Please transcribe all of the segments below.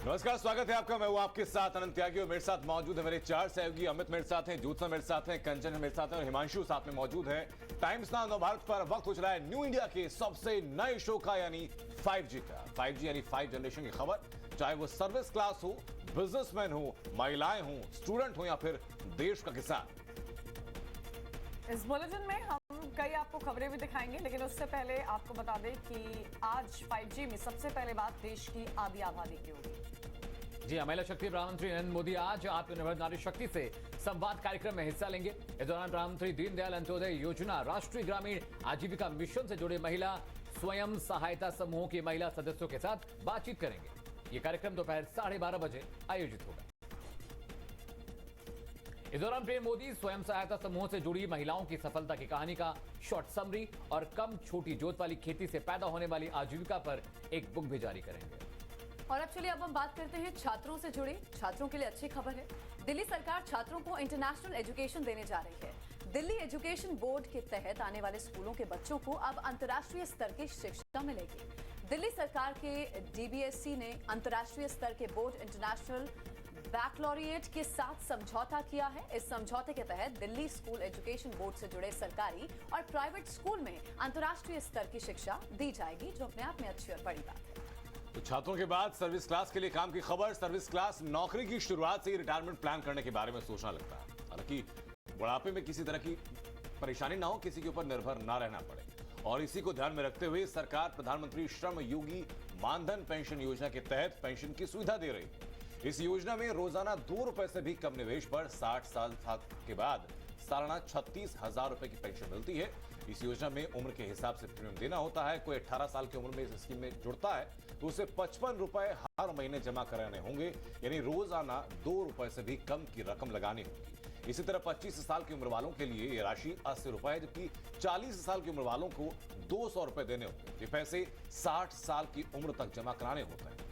नमस्कार, स्वागत है आपका। मैं हूं आपके साथ अनंत त्यागी और मेरे साथ मौजूद है मेरे चार सहयोगी। अमित मेरे साथ हैं, ज्योत्सना मेरे साथ हैं, कंचन मेरे साथ हैं और हिमांशु साथ में मौजूद है। टाइम्स नाउ नव भारत पर वक्त हो चला है न्यू इंडिया के सबसे नए शो का, यानी 5G का। 5G यानी 5 जनरेशन की खबर, चाहे वो सर्विस क्लास हो, बिजनेसमैन हो, महिलाएं हो, स्टूडेंट हो या फिर देश का किसान। इस बुलेटिन में हम कई आपको खबरें भी दिखाएंगे, लेकिन उससे पहले आपको बता दें कि आज 5G में सबसे पहले बात देश की आधी आबादी की होगी। जी, महिला शक्ति प्रधानमंत्री नरेंद्र मोदी आज आत्मनिर्भर नारी शक्ति से संवाद कार्यक्रम में हिस्सा लेंगे। इस दौरान प्रधानमंत्री दीनदयाल अंत्योदय योजना, राष्ट्रीय ग्रामीण आजीविका मिशन से जुड़े महिला स्वयं सहायता समूहों की महिला सदस्यों के साथ बातचीत करेंगे। ये कार्यक्रम दोपहर 12:30 बजे आयोजित होगा। इस दौरान पीएम मोदी स्वयं सहायता समूहों से जुड़ी महिलाओं की सफलता की कहानी का शॉर्ट समरी और कम छोटी जोत वाली खेती से पैदा होने वाली आजीविका पर एक बुक भी जारी करेंगे। और अब चलिए हम बात करते हैं छात्रों से जुड़े। छात्रों के लिए अच्छी खबर है। दिल्ली सरकार छात्रों को इंटरनेशनल एजुकेशन देने जा रही है। दिल्ली एजुकेशन बोर्ड के तहत आने वाले स्कूलों के बच्चों को अब अंतर्राष्ट्रीय स्तर की शिक्षा मिलेगी। दिल्ली सरकार के डीबीएससी ने अंतर्राष्ट्रीय स्तर के बोर्ड इंटरनेशनल बैकलॉरिएट के साथ समझौता किया है। इस समझौते के तहत दिल्ली स्कूल एजुकेशन बोर्ड से जुड़े सरकारी और प्राइवेट स्कूल में अंतर्राष्ट्रीय स्तर की शिक्षा दी जाएगी, जो अपने आप में अच्छी और बड़ी बात है। तो छात्रों के बाद सर्विस क्लास के लिए काम की खबर। सर्विस क्लास नौकरी की शुरुआत से ही रिटायरमेंट प्लान करने के बारे में सोचना लगता है। हालांकि बुढ़ापे में किसी तरह की परेशानी ना हो, किसी के ऊपर निर्भर ना रहना पड़े, और इसी को ध्यान में रखते हुए सरकार प्रधानमंत्री श्रम योगी मानधन पेंशन योजना के तहत पेंशन की सुविधा दे रही है। इस योजना में रोजाना 2 रुपए से भी कम निवेश पर 60 साल के बाद सालाना 36,000 रुपए की पेंशन मिलती है। इस योजना में उम्र के हिसाब से प्रीमियम देना होता है। कोई 18 साल की उम्र में इस स्कीम में जुड़ता है तो उसे 55 रुपए हर महीने जमा कराने होंगे, यानी रोजाना 2 रुपए से भी कम की रकम लगानी होगी। इसी तरह 25 साल की उम्र वालों के लिए यह राशि 80 रुपए है, जबकि 40 साल की उम्र वालों को 200 रुपए देने होंगे। ये पैसे 60 साल की उम्र तक जमा कराने होते हैं।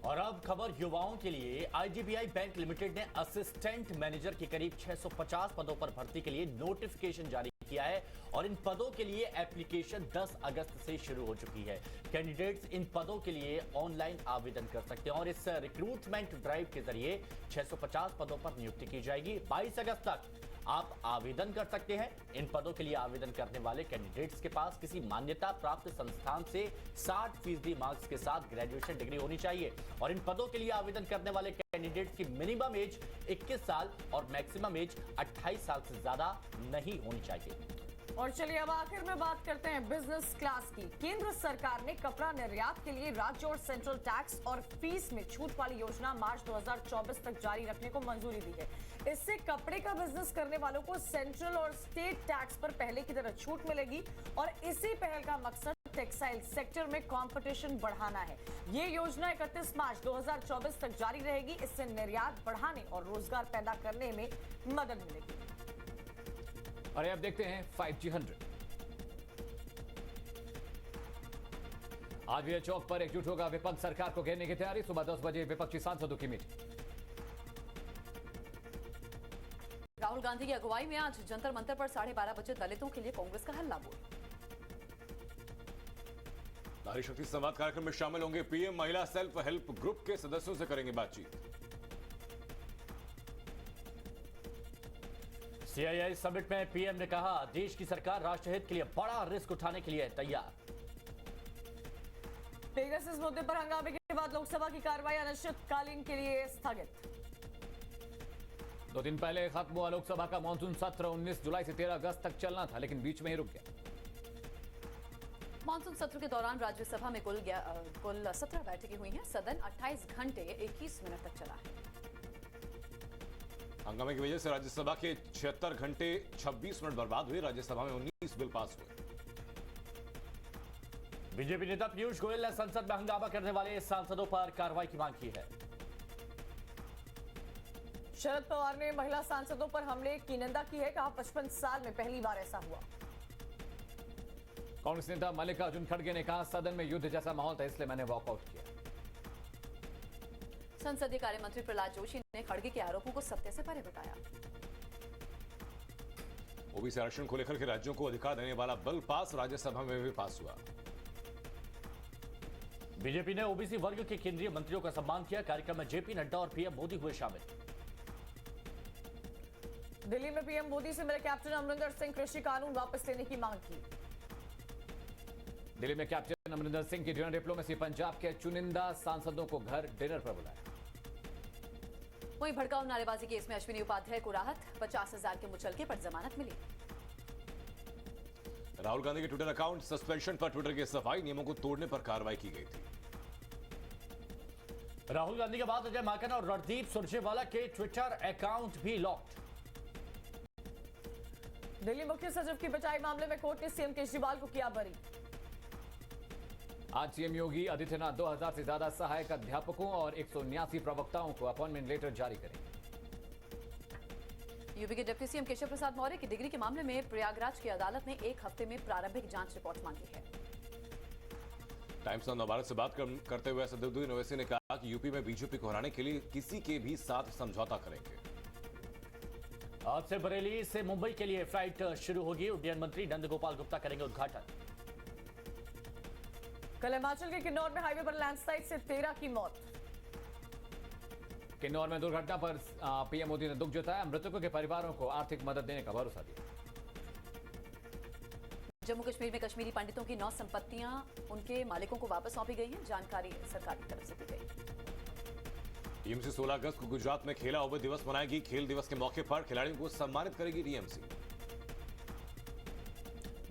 और अब खबर युवाओं के लिए। आईडीबीआई बैंक लिमिटेड ने असिस्टेंट मैनेजर के करीब 650 पदों पर भर्ती के लिए नोटिफिकेशन जारी किया है और इन पदों के लिए एप्लीकेशन 10 अगस्त से शुरू हो चुकी है। कैंडिडेट्स इन पदों के लिए ऑनलाइन आवेदन कर सकते हैं और इस रिक्रूटमेंट ड्राइव के जरिए 650 पदों पर नियुक्ति की जाएगी। 22 अगस्त तक आप आवेदन कर सकते हैं। इन पदों के लिए आवेदन करने वाले कैंडिडेट्स के पास किसी मान्यता प्राप्त संस्थान से 60% मार्क्स के साथ ग्रेजुएशन डिग्री होनी चाहिए और इन पदों के लिए आवेदन करने वाले कैंडिडेट्स की मिनिमम एज 21 साल और मैक्सिमम एज 28 साल से ज्यादा नहीं होनी चाहिए। और चलिए अब आखिर में बात करते हैं बिजनेस क्लास की। केंद्र सरकार ने कपड़ा निर्यात के लिए राज्य और सेंट्रल टैक्स और फीस में छूट वाली योजना मार्च 2024 तक जारी रखने को मंजूरी दी है। इससे कपड़े का बिजनेस करने वालों को सेंट्रल और स्टेट टैक्स पर पहले की तरह छूट मिलेगी और इसी पहल का मकसद टेक्सटाइल सेक्टर में कंपटीशन बढ़ाना है। ये योजना 31 मार्च 2024 तक जारी रहेगी। इससे निर्यात बढ़ाने और रोजगार पैदा करने में मदद मिलेगी। और अब देखते हैं 5G 100। आज भी चौक पर एकजुट होगा विपक्ष, सरकार को घेरने की तैयारी। सुबह 10 बजे विपक्षी सांसदों की मीटिंग। राहुल गांधी की अगुवाई में आज जंतर मंतर पर 12:30 बजे दलितों के लिए कांग्रेस का हल्ला बोल। नारी शक्ति संवाद कार्यक्रम में शामिल होंगे पीएम। महिला सेल्फ हेल्प ग्रुप के सदस्यों से करेंगे बातचीत। सीआईआई समिट में पीएम ने कहा, देश की सरकार राष्ट्रहित के लिए बड़ा रिस्क उठाने के लिए तैयार। पेगासस मुद्दे पर हंगामे के बाद लोकसभा की कार्रवाई अनिश्चितकालीन के लिए स्थगित। 2 दिन पहले खत्म हुआ लोकसभा का मानसून सत्र 19 जुलाई से 13 अगस्त तक चलना था, लेकिन बीच में ही रुक गया। मानसून सत्र के दौरान राज्यसभा में कुल 17 बैठकें हुई हैं। सदन 28 घंटे 21 मिनट तक चला है। हंगामे की वजह से राज्यसभा के 76 घंटे 26 मिनट बर्बाद हुए। राज्यसभा में 19 बिल पास हुए। बीजेपी नेता पीयूष गोयल ने संसद में हंगामा करने वाले सांसदों पर कार्रवाई की मांग की है। शरद पवार ने महिला सांसदों पर हमले की निंदा की है। कहा 55 साल में पहली बार ऐसा हुआ। कांग्रेस नेता मल्लिकार्जुन खड़गे ने कहा, सदन में युद्ध जैसा माहौल था, इसलिए मैंने वॉकआउट किया। संसदीय कार्य मंत्री प्रहलाद जोशी ने खड़गे के आरोपों को सत्य से परे बताया। ओबीसी आरक्षण को लेकर के राज्यों को अधिकार देने वाला बिल पास राज्यसभा में भी पास हुआ। बीजेपी ने ओबीसी वर्ग के केंद्रीय मंत्रियों का सम्मान किया। कार्यक्रम में जेपी नड्डा और पीएम मोदी हुए शामिल। दिल्ली में पीएम मोदी से मिले कैप्टन अमरिंदर सिंह, कृषि कानून वापस लेने की मांग की। दिल्ली में कैप्टन अमरिंदर सिंह की डिनर डिप्लोमेसी। पंजाब के चुनिंदा सांसदों को घर डिनर पर बुलाया। वहीं भड़काऊ नारेबाजी केस में अश्विनी उपाध्याय को राहत, 50,000 के मुचलके पर जमानत मिली। राहुल गांधी के ट्विटर अकाउंट सस्पेंशन पर ट्विटर की सफाई, नियमों को तोड़ने पर कार्रवाई की गई थी। राहुल गांधी के बाद अजय माकन और रणदीप सुरजेवाला के ट्विटर अकाउंट भी लॉक्ड। दिल्ली मुख्य सचिव की बचाई मामले में कोर्ट ने सीएम केजरीवाल को किया बरी। आज सीएम योगी आदित्यनाथ 2000 से ज्यादा सहायक अध्यापकों और 179 प्रवक्ताओं को अपॉइंटमेंट लेटर जारी करेंगे। यूपी के डिप्टी सीएम केशव प्रसाद मौर्य की डिग्री के मामले में प्रयागराज की अदालत ने 1 हफ्ते में प्रारंभिक जांच रिपोर्ट मांगी है। टाइम्स ऑफ नवभारत से बात करते हुए असदुद्दीन ओवैसी ने कहा कि यूपी में बीजेपी को हराने के लिए किसी के भी साथ समझौता करेंगे। आज से बरेली से मुंबई के लिए फ्लाइट शुरू होगी। उड्डयन मंत्री नंदगोपाल गुप्ता करेंगे उद्घाटन। कल हिमाचल के किन्नौर में हाईवे पर लैंडस्लाइड से 13 की मौत। किन्नौर में दुर्घटना पर पीएम मोदी ने दुख जताया, मृतकों के परिवारों को आर्थिक मदद देने का भरोसा दिया। जम्मू कश्मीर में कश्मीरी पंडितों की 9 संपत्तियां उनके मालिकों को वापस सौंपी गई हैं। जानकारी सरकार की तरफ से दी गई। टीएमसी 16 अगस्त को गुजरात में खेला हुआ दिवस मनाएगी। खेल दिवस के मौके पर खिलाड़ियों को सम्मानित करेगी टीएमसी।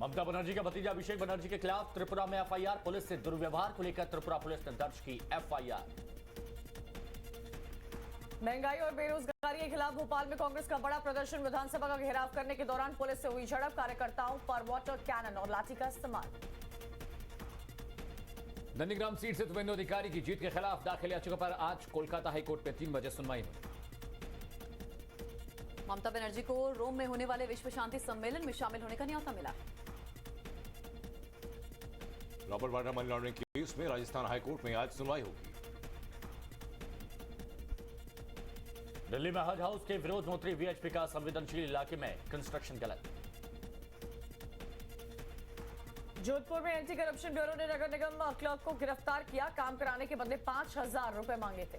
ममता बनर्जी का भतीजा अभिषेक बनर्जी के खिलाफ त्रिपुरा में एफआईआर। पुलिस से दुर्व्यवहार को लेकर त्रिपुरा पुलिस ने दर्ज की एफआईआर। महंगाई और बेरोजगारी के खिलाफ भोपाल में कांग्रेस का बड़ा प्रदर्शन। विधानसभा का घेराव करने के दौरान पुलिस से हुई झड़प। कार्यकर्ताओं पर वाटर कैनन और लाठी का इस्तेमाल। नंदीग्राम सीट से तुवेंदु अधिकारी की जीत के खिलाफ दाखिल याचिका पर आज कोलकाता हाईकोर्ट में 3 बजे सुनवाई हुई। ममता बनर्जी को रोम में होने वाले विश्व शांति सम्मेलन में शामिल होने का न्योता मिला। Robert Vadra money laundering case में राजस्थान हाईकोर्ट में आज सुनवाई होगी। दिल्ली में हज हाउस के विरोध मंत्री वीएचपी का संवेदनशील इलाके में कंस्ट्रक्शन गलत। जोधपुर में एंटी करप्शन ब्यूरो ने नगर निगम क्लर्क को गिरफ्तार किया। काम कराने के बदले 5,000 रुपए मांगे थे।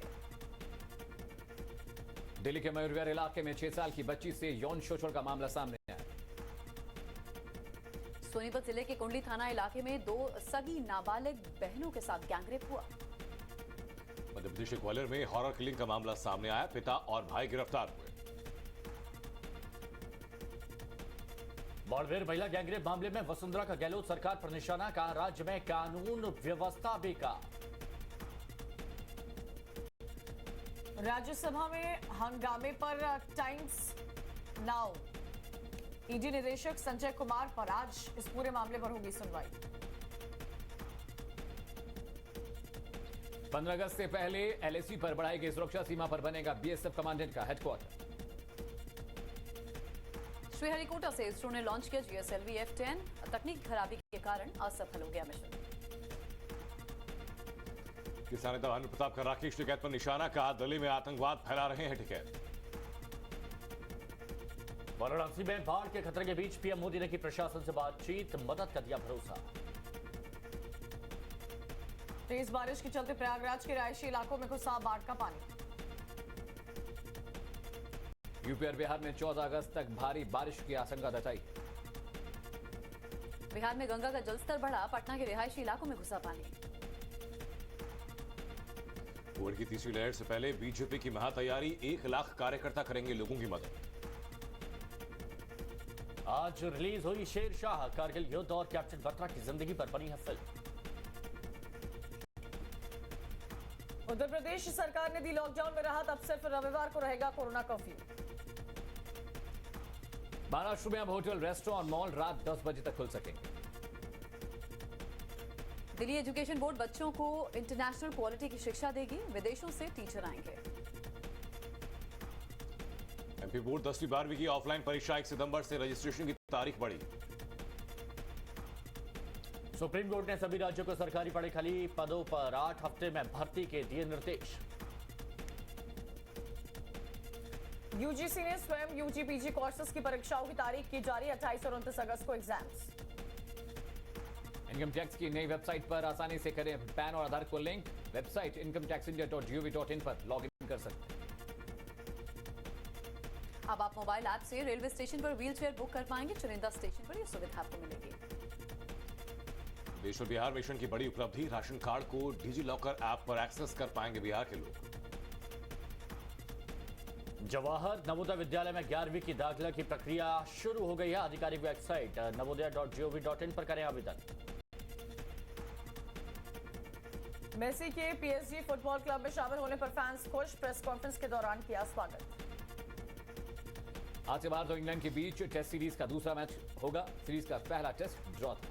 दिल्ली के मयूरविहार इलाके में 6 साल की बच्ची से यौन शोषण का मामला सामने आया। सोनीपत जिले के कुंडली थाना इलाके में 2 सगी नाबालिग बहनों के साथ गैंगरेप हुआ। मध्य प्रदेश के ग्वालियर में हॉरर किलिंग का मामला सामने आया। पिता और भाई गिरफ्तार हुए। बाड़मेर महिला गैंगरेप मामले में वसुंधरा का गहलोत सरकार पर निशाना। कहा राज्य में कानून व्यवस्था बेकार। राज्यसभा में हंगामे पर टाइम्स नाउ ईडी निदेशक संजय कुमार पर आज इस पूरे मामले पर होगी सुनवाई। 15 अगस्त से पहले एलएसी पर बढ़ाई गई सुरक्षा सीमा पर बनेगा बीएसएफ कमांडेंट का हेडक्वार्टर। श्रीहरिकोटा से इसरो ने लॉन्च किया जीएसएलवी F-10। तकनीकी खराबी के कारण असफल हो गया मिशन। किसान नेता भानु प्रताप का राकेश टिकैत पर निशाना। कहा दिल्ली में आतंकवाद फैला रहे हैं टिकैत। वाराणसी में बाढ़ के खतरे के बीच पीएम मोदी ने की प्रशासन से बातचीत। मदद का दिया भरोसा। तेज बारिश के चलते प्रयागराज के रिहायशी इलाकों में घुसा बाढ़ का पानी। यूपी और बिहार में 14 अगस्त तक भारी बारिश की आशंका जताई। बिहार में गंगा का जलस्तर बढ़ा। पटना के रिहायशी इलाकों में घुसा पानी। कोविड की तीसरी लहर से पहले बीजेपी की महातैयारी। 1 लाख कार्यकर्ता करेंगे लोगों की मदद। आज रिलीज हुई शेरशाह, कारगिल युद्ध और कैप्टन बत्रा की जिंदगी पर बनी है फिल्म। उत्तर प्रदेश सरकार ने दी लॉकडाउन में राहत। अब सिर्फ रविवार को रहेगा कोरोना कर्फ्यू। महाराष्ट्र में अब होटल, रेस्टोरेंट और मॉल रात 10 बजे तक खुल सकेंगे। दिल्ली एजुकेशन बोर्ड बच्चों को इंटरनेशनल क्वालिटी की शिक्षा देगी। विदेशों से टीचर आएंगे। एमपी बोर्ड 10वीं 12वीं की ऑफलाइन परीक्षा 1 सितंबर से रजिस्ट्रेशन की तारीख बढ़ी। सुप्रीम कोर्ट ने सभी राज्यों को सरकारी पढ़े खाली पदों पर 8 हफ्ते में भर्ती के दिए निर्देश। यूजीसी ने स्वयं यूजी पीजी कोर्सेज की परीक्षाओं की तारीख की जारी। 28 और 29 अगस्त को एग्जाम्स। इनकम टैक्स की नई वेबसाइट पर आसानी से करें पैन और आधार को लिंक। वेबसाइट incometaxindia.gov.in पर लॉग इन कर सकते हैं। अब आप मोबाइल ऐप से रेलवे स्टेशन पर व्हीलचेयर बुक कर पाएंगे। चुनिंदा स्टेशन पर यह सुविधा आपको मिलेगी। देश और बिहार मिशन की बड़ी उपलब्धि, राशन कार्ड को डिजी लॉकर ऐप पर एक्सेस कर पाएंगे बिहार के लोग। जवाहर नवोदय विद्यालय में 11वीं की दाखिला की प्रक्रिया शुरू हो गई है। आधिकारिक वेबसाइट navodaya.gov.in पर करें आवेदन। मेसी के पीएसजी फुटबॉल क्लब में शामिल होने पर फैंस खुश। प्रेस कॉन्फ्रेंस के दौरान किया स्वागत। आज से भारत और इंग्लैंड के बीच टेस्ट सीरीज का दूसरा मैच होगा। सीरीज का पहला टेस्ट ड्रॉ था।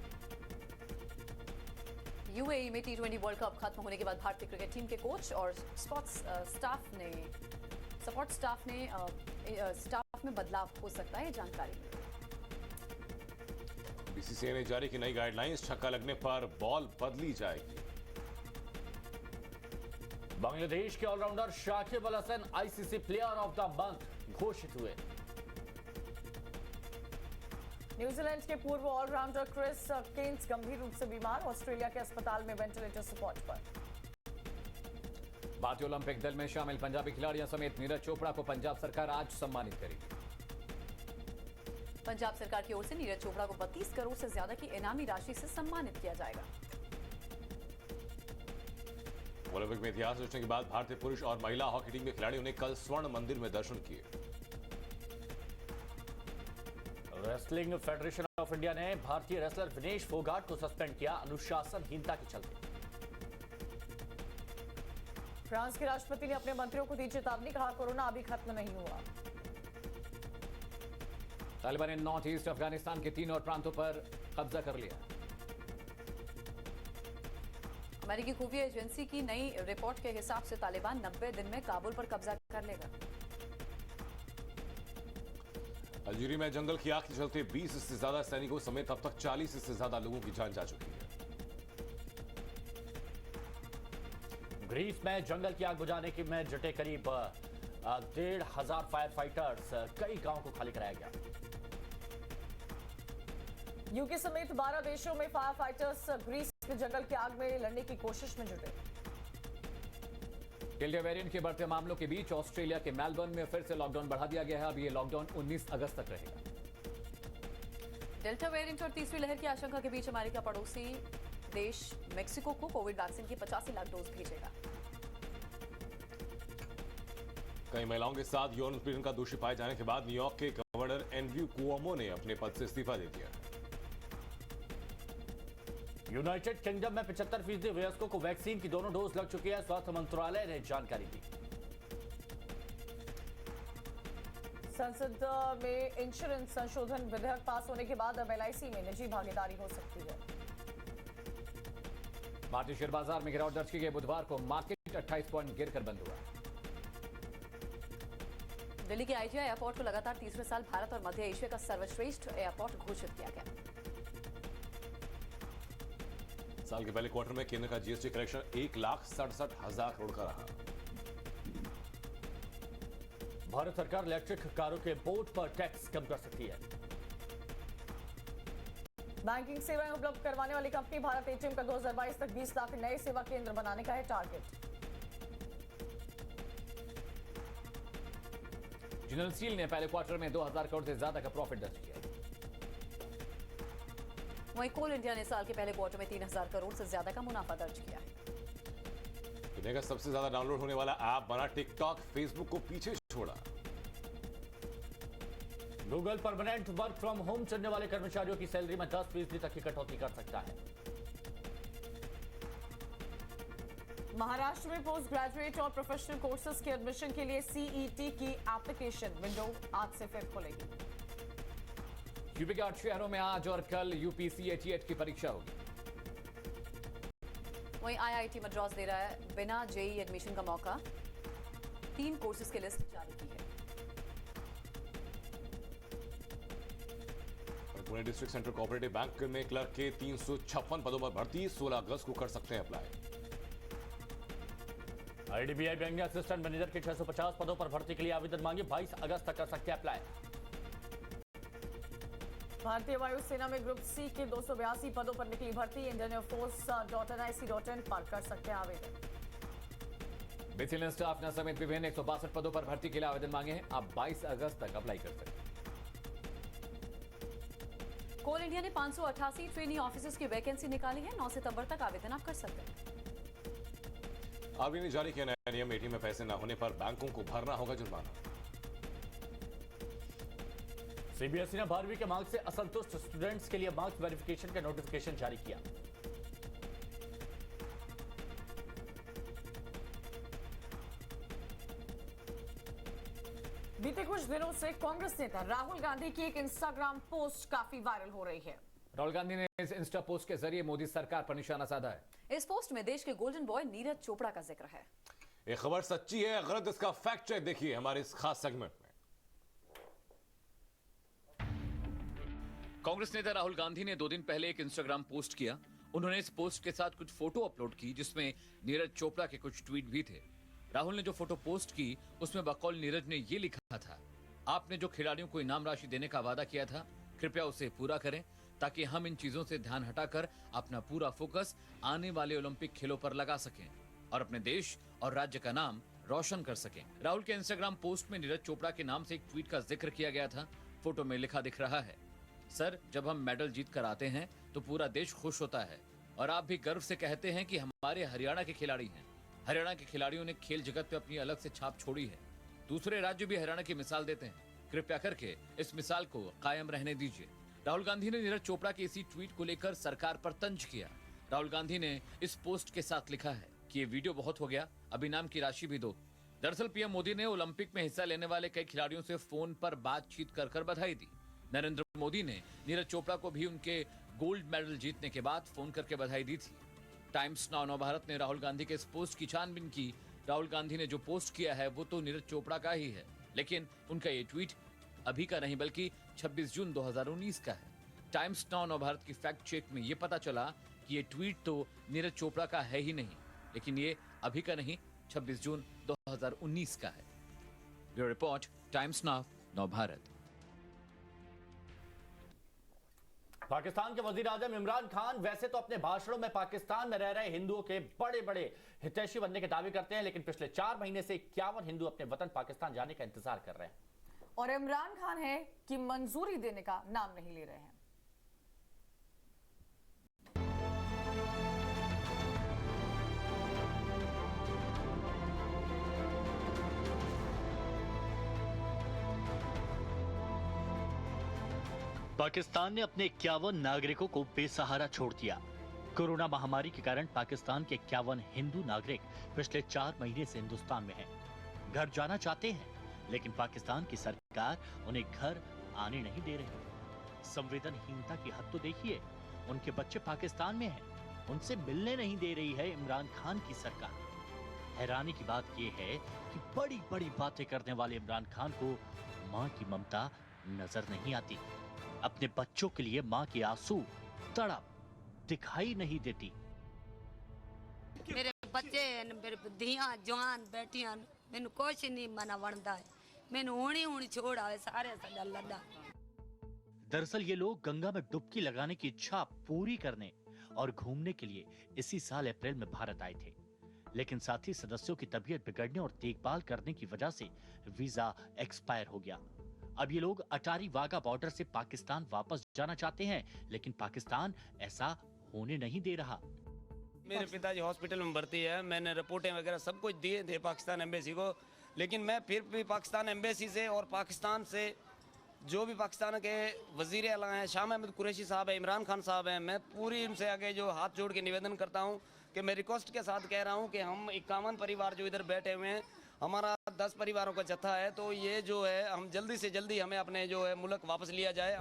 यूएई में T20 वर्ल्ड कप खत्म होने के बाद भारतीय क्रिकेट टीम के कोच और सपोर्ट स्टाफ में बदलाव हो सकता है, जानकारी मिली। बीसीसीआई ने जारी की नई गाइडलाइंस, छक्का लगने पर बॉल बदली जाएगी। बांग्लादेश के allrounder Shakib Al Hasan ICC player of the month घोषित हुए। न्यूजीलैंड के पूर्व ऑलराउंडर क्रिस केन्स गंभीर रूप से बीमार, ऑस्ट्रेलिया के अस्पताल में वेंटिलेटर सपोर्ट पर। भारतीय ओलंपिक दल में शामिल पंजाबी खिलाड़ियों समेत नीरज चोपड़ा को पंजाब सरकार आज सम्मानित करेगी। पंजाब सरकार की ओर से नीरज चोपड़ा को 32 करोड़ से ज्यादा की इनामी राशि से सम्मानित किया जाएगा। ओलंपिक में इतिहास रचने के बाद भारतीय पुरुष और महिला हॉकी टीम के खिलाड़ियों ने कल स्वर्ण मंदिर में दर्शन किए। रेसलिंग फेडरेशन ऑफ इंडिया ने भारतीय रेसलर विनेश फोगाट को सस्पेंड किया, अनुशासनहीनता के चलते। फ्रांस के राष्ट्रपति ने अपने मंत्रियों को दी चेतावनी, कहा कोरोना अभी खत्म नहीं हुआ। तालिबान ने नॉर्थ ईस्ट अफगानिस्तान के 3 और प्रांतों पर कब्जा कर लिया। अमेरिकी खुफिया एजेंसी की नई रिपोर्ट के हिसाब से तालिबान 90 दिन में काबुल पर कब्जा कर लेगा। अल्जीरिया में जंगल की आग के चलते 20 से ज्यादा सैनिकों समेत अब तक 40 से ज्यादा लोगों की जान जा चुकी है। ग्रीस में जंगल की आग बुझाने की में जुटे करीब 1,500 फायर फाइटर्स, कई गांवों को खाली कराया गया। यूके समेत 12 देशों में फायर फाइटर्स ग्रीस में जंगल की आग में लड़ने की कोशिश में जुटे। डेल्टा वेरिएंट के बढ़ते मामलों के बीच ऑस्ट्रेलिया के मेलबर्न में फिर से लॉकडाउन बढ़ा दिया गया है। अब ये लॉकडाउन 19 अगस्त तक रहेगा। डेल्टा वेरिएंट और तीसरी लहर की आशंका के बीच अमेरिका पड़ोसी देश मेक्सिको को कोविड वैक्सीन की 85 लाख डोज भेजेगा। कई महिलाओं के साथ यौन उत्पीड़न का दोषी पाए जाने के बाद न्यूयॉर्क के गवर्नर एंड्रयू कुओमो ने अपने पद से इस्तीफा दे दिया। यूनाइटेड किंगडम में 75% वयस्कों को वैक्सीन की दोनों डोज लग चुकी है, स्वास्थ्य मंत्रालय ने जानकारी दी। संसद में इंश्योरेंस संशोधन विधेयक पास होने के बाद अब एलआईसी में निजी भागीदारी हो सकती है। भारतीय शेयर बाजार में गिरावट दर्ज की गई। बुधवार को मार्केट 28 पॉइंट गिरकर बंद हुआ। दिल्ली के आईजीआई एयरपोर्ट को लगातार तीसरे साल भारत और मध्य एशिया का सर्वश्रेष्ठ एयरपोर्ट घोषित किया गया। साल के पहले क्वार्टर में केंद्र का जीएसटी कलेक्शन 1,67,000 करोड़ का रहा। भारत सरकार इलेक्ट्रिक कारों के इंपोर्ट पर टैक्स कम कर सकती है। बैंकिंग सेवाएं उपलब्ध करवाने वाली कंपनी भारत एटीएम का 2022 तक 20 लाख नए सेवा केंद्र बनाने का है टारगेट। जिंदल स्टील ने पहले क्वार्टर में 2000 करोड़ से ज्यादा का प्रॉफिट दर्ज किया। वहीं कोल इंडिया ने साल के पहले क्वार्टर में 3000 करोड़ से ज्यादा का मुनाफा दर्ज किया है। दुनिया का सबसे ज्यादा डाउनलोड होने वाला ऐप बना टिकटॉक, फेसबुक को पीछे छोड़ा। Google permanent work from home चुनने वाले कर्मचारियों की सैलरी में 10% तक की कटौती कर सकता है। महाराष्ट्र में पोस्ट ग्रेजुएट और प्रोफेशनल कोर्सेज के एडमिशन के लिए सीईटी की एप्लीकेशन विंडो आज से फिर खुलेगी। यूपी के 8 शहरों में आज और कल यूपीसी 88 की परीक्षा होगी। वहीं आईआईटी मद्रास दे रहा है बिना जेई एडमिशन का मौका। 3 कोर्सेज की लिस्ट जारी की है। Pune district central cooperative bank में क्लर्क के 356 पदों पर भर्ती 16 अगस्त को कर सकते हैं अप्लाई। आईडीबीआई बैंक ने असिस्टेंट मैनेजर के 650 पदों पर भर्ती के लिए आवेदन मांगे, 22 अगस्त तक कर सकते हैं अप्लाई। भारतीय वायुसेना में ग्रुप सी के 282 पदों पर निकली भर्ती। इंडियन एयरफोर्स.nic.in पर कर सकते हैं आवेदन। बेसिलियन स्टाफ नर्स समेत विभिन्न 162 पदों पर भर्ती के लिए आवेदन मांगे हैं। आप 22 अगस्त तक अप्लाई कर सकते हैं। कोल इंडिया ने 588 ट्रेनी ऑफिसर्स की वैकेंसी निकाली है। 9 सितंबर तक आवेदन आप कर सकते हैं। आरबीआई ने जारी किया नया नियम। एटीएम में पैसे न होने पर बैंकों को भरना होगा जुर्माना। सीबीएसई ने 12वीं के मार्क्स से असंतुष्ट स्टूडेंट्स के लिए मार्क्स वेरिफिकेशन का नोटिफिकेशन जारी किया। बीते कुछ दिनों से कांग्रेस नेता राहुल गांधी की एक इंस्टाग्राम पोस्ट काफी वायरल हो रही है। राहुल गांधी ने इस इंस्टा पोस्ट के जरिए मोदी सरकार पर निशाना साधा है। इस पोस्ट में देश के गोल्डन बॉय नीरज चोपड़ा का जिक्र है। ये खबर सच्ची है गलत, इसका फैक्ट चेक देखिए हमारे इस खास सेगमेंट में। कांग्रेस नेता राहुल गांधी ने 2 दिन पहले एक इंस्टाग्राम पोस्ट किया। उन्होंने इस पोस्ट के साथ कुछ फोटो अपलोड की जिसमें नीरज चोपड़ा के कुछ ट्वीट भी थे। राहुल ने जो फोटो पोस्ट की उसमें बकौल नीरज ने ये लिखा था, आपने जो खिलाड़ियों को इनाम राशि देने का वादा किया था कृपया उसे पूरा करें ताकि हम इन चीजों से ध्यान हटाकर अपना पूरा फोकस आने वाले ओलंपिक खेलों पर लगा सकें और अपने देश और राज्य का नाम रोशन कर सकें। राहुल के इंस्टाग्राम पोस्ट में नीरज चोपड़ा के नाम से एक ट्वीट का जिक्र किया गया था। फोटो में लिखा दिख रहा है, सर जब हम मेडल जीत कर आते हैं तो पूरा देश खुश होता है और आप भी गर्व से कहते हैं कि हमारे हरियाणा के खिलाड़ी हैं। हरियाणा के खिलाड़ियों ने खेल जगत पे अपनी अलग से छाप छोड़ी है। दूसरे राज्य भी हरियाणा की मिसाल देते हैं। कृपया करके इस मिसाल को कायम रहने दीजिए। राहुल गांधी ने नीरज चोपड़ा के इसी ट्वीट को लेकर सरकार पर तंज किया। राहुल गांधी ने इस पोस्ट के साथ लिखा है कि ये वीडियो बहुत हो गया, अब इनाम की राशि भी दो। दरअसल पीएम मोदी ने ओलंपिक में हिस्सा लेने वाले कई खिलाड़ियों से फोन पर बातचीत कर बधाई दी। नरेंद्र मोदी ने नीरज चोपड़ा को भी उनके गोल्ड मेडल जीतने के बाद फोन करके बधाई दी थी। टाइम्स नाउ नवभारत ने राहुल गांधी के इस पोस्ट की छानबीन की। राहुल गांधी ने जो पोस्ट किया है वो तो नीरज चोपड़ा का ही है, लेकिन उनका ये ट्वीट अभी का नहीं बल्कि 26 जून 2019 का है। टाइम्स नाउ नवभारत की फैक्ट चेक में ये पता चला कि ये ट्वीट तो नीरज चोपड़ा का है ही नहीं, लेकिन ये अभी का नहीं 26 जून 2019 का है। Bureau report, times now Navbharat. Pakistan के वजीर आजम इमरान खान वैसे तो अपने भाषणों में पाकिस्तान में रह रहे हिंदुओं के बड़े बड़े हितैषी बनने के दावे करते हैं, लेकिन पिछले 4 महीने से 51 हिंदू अपने वतन पाकिस्तान जाने का इंतजार कर रहे हैं और इमरान खान है कि मंजूरी देने का नाम नहीं ले रहे हैं। पाकिस्तान ने अपने 51 नागरिकों को बेसहारा छोड़ दिया। कोरोना महामारी के कारण पाकिस्तान के 51 हिंदू नागरिक पिछले 4 महीने से हिंदुस्तान में हैं। घर जाना चाहते हैं, लेकिन पाकिस्तान की सरकार उन्हें घर आने नहीं दे रही। संवेदनहीनता की हद तो देखिए, उनके बच्चे पाकिस्तान में हैं, उनसे मिलने नहीं दे रही है इमरान खान की सरकार। हैरानी की बात यह है कि बड़ी बड़ी बातें करने वाले इमरान खान को मां की ममता नजर नहीं आती। अपने बच्चों के लिए मां की आंसू तड़प दिखाई नहीं देती। मेरे बच्चे मेरे धियां जवान बैठियां मैनू कुछ नहीं मना बनता है, मैनू हुणी हुणी छोड़ आवे सारे साडा लड्डा। दरअसल ये लोग गंगा में डुबकी लगाने की इच्छा पूरी करने और घूमने के लिए इसी साल अप्रैल में भारत आए थे, लेकिन साथी सदस्यों की तबीयत बिगड़ने और देखभाल करने की वजह से वीजा एक्सपायर हो गया। अब ये लोग अटारी वाघा बॉर्डर से पाकिस्तान वापस जाना चाहते हैं, लेकिन पाकिस्तान ऐसा होने नहीं दे रहा। मेरे पिताजी हॉस्पिटल में भर्ती है, मैंने रिपोर्टें वगैरह सब कुछ दिए थे पाकिस्तान एम्बेसी को, लेकिन मैं फिर भी पाकिस्तान एम्बेसी से और पाकिस्तान से जो भी पाकिस्तान के वजीर आला हैं, शाह महमूद कुरैशी साहब हैं, इमरान खान साहब हैं, मैं पूरी उनसे आगे जो हाथ जोड़ के निवेदन करता हूँ कि मैं रिक्वेस्ट के साथ कह रहा हूँ कि हम 51 परिवार जो इधर बैठे हुए हैं, हमारा 10 परिवारों का जत्था है, तो ये जो है हम जल्दी से जल्दी हमें अपने जो है मुल्क वापस लिया जाए।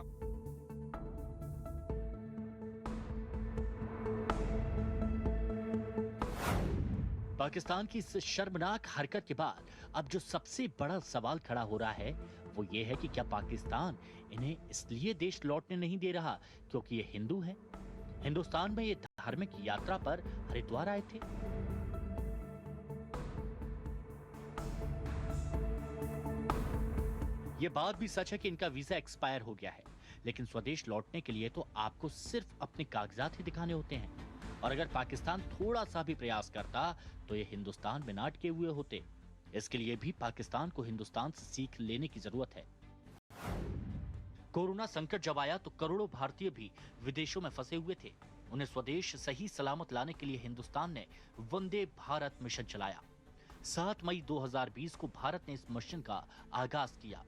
पाकिस्तान की इस शर्मनाक हरकत के बाद अब जो सबसे बड़ा सवाल खड़ा हो रहा है वो ये है कि क्या पाकिस्तान इन्हें इसलिए देश लौटने नहीं दे रहा क्योंकि ये हिंदू हैं? हिंदुस्तान में ये धार्मिक यात्रा पर हरिद्वार आए थे। ये बात भी सच है कि इनका वीजा एक्सपायर हो गया है, लेकिन स्वदेश लौटने के लिए तो आपको सिर्फ अपने कागजात ही दिखाने होते हैं। और अगर पाकिस्तान थोड़ा सा भी प्रयास करता तो ये हिंदुस्तान में ना अटके हुए होते। इसके लिए भी पाकिस्तान को हिंदुस्तान से सीख लेने की जरूरत है। कोरोना संकट जब आया तो करोड़ों भारतीय भी विदेशों में फंसे हुए थे। उन्हें स्वदेश सही सलामत लाने के लिए हिंदुस्तान ने वंदे भारत मिशन चलाया। 7 मई 2020 को भारत ने इस मिशन का आगाज किया।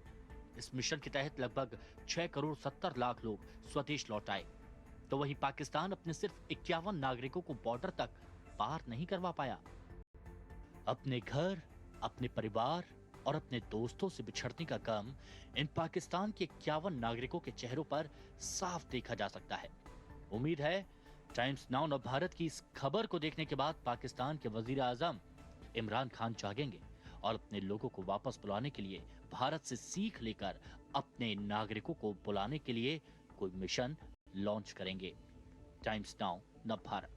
इस मिशन के तहत लगभग 6 करोड़ 70 लाख लोग स्वदेश लौट आए। तो वहीं पाकिस्तान अपने सिर्फ 51 नागरिकों को बॉर्डर तक पार नहीं करवा पाया। अपने घर, अपने परिवार और अपने दोस्तों से बिछड़ने का गम इन पाकिस्तान के 51 नागरिकों के चेहरों पर साफ देखा जा सकता है। उम्मीद है टाइम्स नाउ नव भारत की इस खबर को देखने के बाद पाकिस्तान के वजीर आजम इमरान खान जागेंगे और अपने लोगों को वापस बुलाने के लिए भारत से सीख लेकर अपने नागरिकों को बुलाने के लिए कोई मिशन लॉन्च करेंगे। टाइम्स नाउ नव भारत।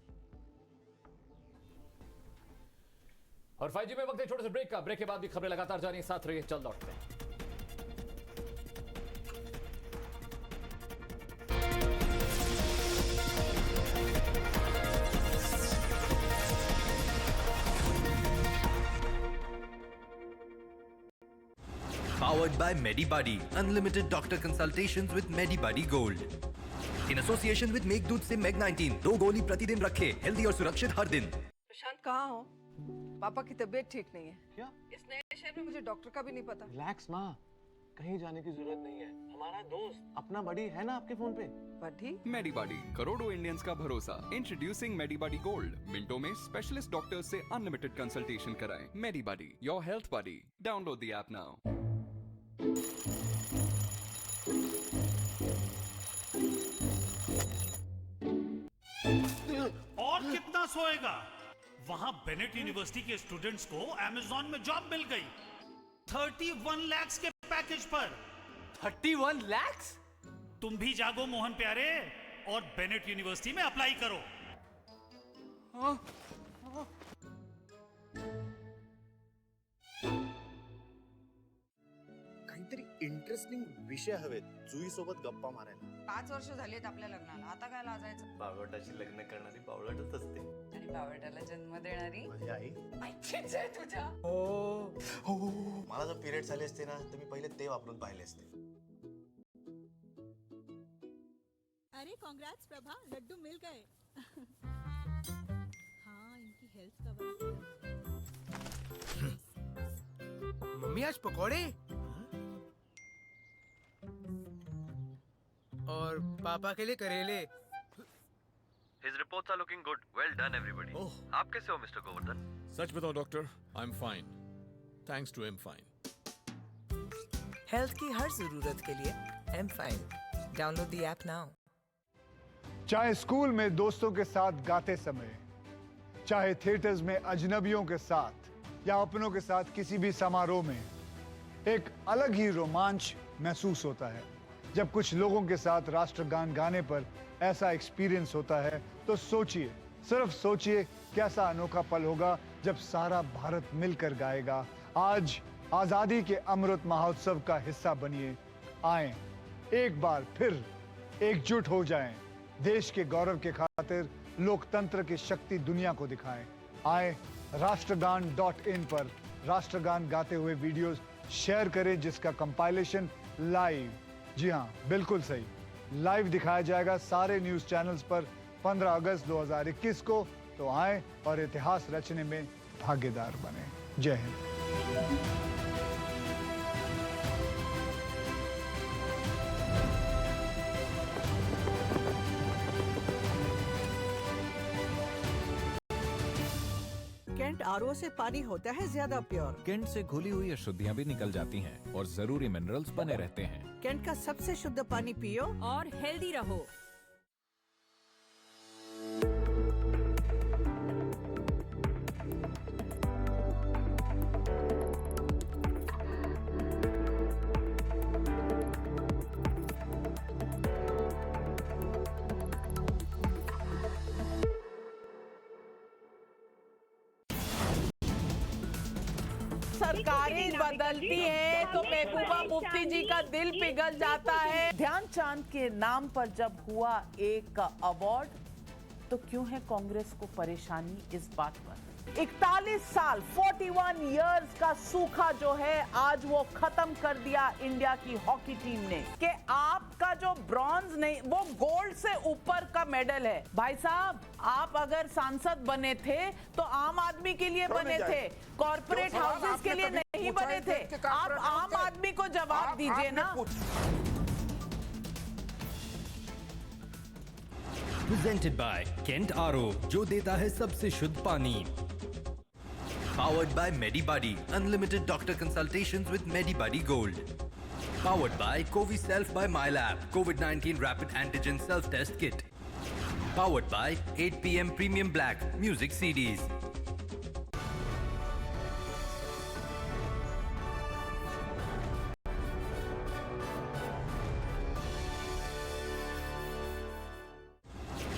और 5G में वक्त है छोटे से ब्रेक का। ब्रेक के बाद भी खबरें लगातार जारी, साथ रहिए, चल लौटते हैं। Powered by MediBuddy, unlimited doctor consultations with MediBuddy Gold. In association with Make दूध से Meg 19, 2 गोली प्रतिदिन रखे, हेल्दी और सुरक्षित हर दिन। प्रशांत कहाँ हो? पापा की तबीयत ठीक नहीं है। क्या? इस नए शहर में मुझे डॉक्टर का भी नहीं पता। रिलैक्स माँ, कहीं जाने की जरूरत नहीं है। हमारा दोस्त अपना बडी है ना आपके फोन पे। बडी? मेडीबडी, करोड़ों इंडियंस का भरोसा। Introducing Medibuddy gold. मिनटों में स्पेशलिस्ट डॉक्टर्स से अनलिमिटेड कंसल्टेशन कराएं। Medibuddy, your health buddy. Download the app now. और कितना सोएगा? वहां बेनेट यूनिवर्सिटी के स्टूडेंट्स को अमेज़न में जॉब मिल गई 31 लाख के पैकेज पर। 31 लाख? तुम भी जागो मोहन प्यारे और बेनेट यूनिवर्सिटी में अप्लाई करो। काहीतरी इंटरेस्टिंग विषय हवेत जुई सोबत गप्पा मारायला। 5 वर्ष झालीत आपल्या लग्नाला, आता काय लाजायचं? बावळटाशी लग्न करणारी बावळटच असते आणि बावटाला जन्म देणारी माझी आई। माहितीच आहे तुझ्या. हो मला जर पिरियड झाले असते ना तर मी पहिले ते वापरून पाहिले असते। अरे कांग्रेट्स प्रभा, लड्डू मिल गए। हाँ, इनकी हेल्थ का मम्मी आज पकौड़े और पापा के लिए करेले। His reports are looking good. Well done, everybody. आप कैसे हो, मिस्टर गोवर्धन? सच बताओ doctor, I'm fine. Thanks to M-Fine. Health की हर जरूरत के लिए M-Fine. Download the app now. चाहे स्कूल में दोस्तों के साथ गाते समय, चाहे थिएटर्स में अजनबियों के साथ या अपनों के साथ किसी भी समारोह में, एक अलग ही रोमांच महसूस होता है। जब कुछ लोगों के साथ राष्ट्रगान गाने पर ऐसा एक्सपीरियंस होता है तो सोचिए, सिर्फ सोचिए कैसा अनोखा पल होगा जब सारा भारत मिलकर गाएगा। आज आजादी के अमृत महोत्सव का हिस्सा बनिए। आए एक बार फिर एकजुट हो जाएं, देश के गौरव के खातिर लोकतंत्र की शक्ति दुनिया को दिखाएं। आए राष्ट्रगान.in पर राष्ट्रगान गाते हुए वीडियोस शेयर करें जिसका कंपाइलेशन लाइव, जी हाँ बिल्कुल सही, लाइव दिखाया जाएगा सारे न्यूज चैनल्स पर 15 अगस्त 2021 को। तो आए और इतिहास रचने में भागीदार बने। जय हिंद। कैंट आरओ से पानी होता है ज्यादा प्योर। कैंट से घुली हुई अशुद्धियां भी निकल जाती हैं और जरूरी मिनरल्स बने रहते हैं। कैंट का सबसे शुद्ध पानी पियो और हेल्दी रहो। सरकारें बदलती हैं तो महबूबा मुफ्ती जी का दिल पिघल जाता है। ध्यानचंद के नाम पर जब हुआ एक अवार्ड तो क्यों है कांग्रेस को परेशानी इस बात पर? 41 साल 41 इयर्स का सूखा जो है आज वो खत्म कर दिया इंडिया की हॉकी टीम ने कि आपका जो ब्रॉन्ज नहीं वो गोल्ड से ऊपर का मेडल है। भाई साहब, आप अगर सांसद बने थे तो आम आदमी के लिए बने थे, कॉर्पोरेट हाउसेस के लिए नहीं बने थे। आप आम आदमी को जवाब दीजिए ना। Presented by Kent RO, जो देता है सबसे शुद्ध पानी। Powered by MediBuddy, unlimited doctor consultations with MediBuddy Gold. Powered by CoviSelf by MyLab, COVID-19 Rapid Antigen Self-Test Kit. Powered by 8 PM Premium Black Music CDs.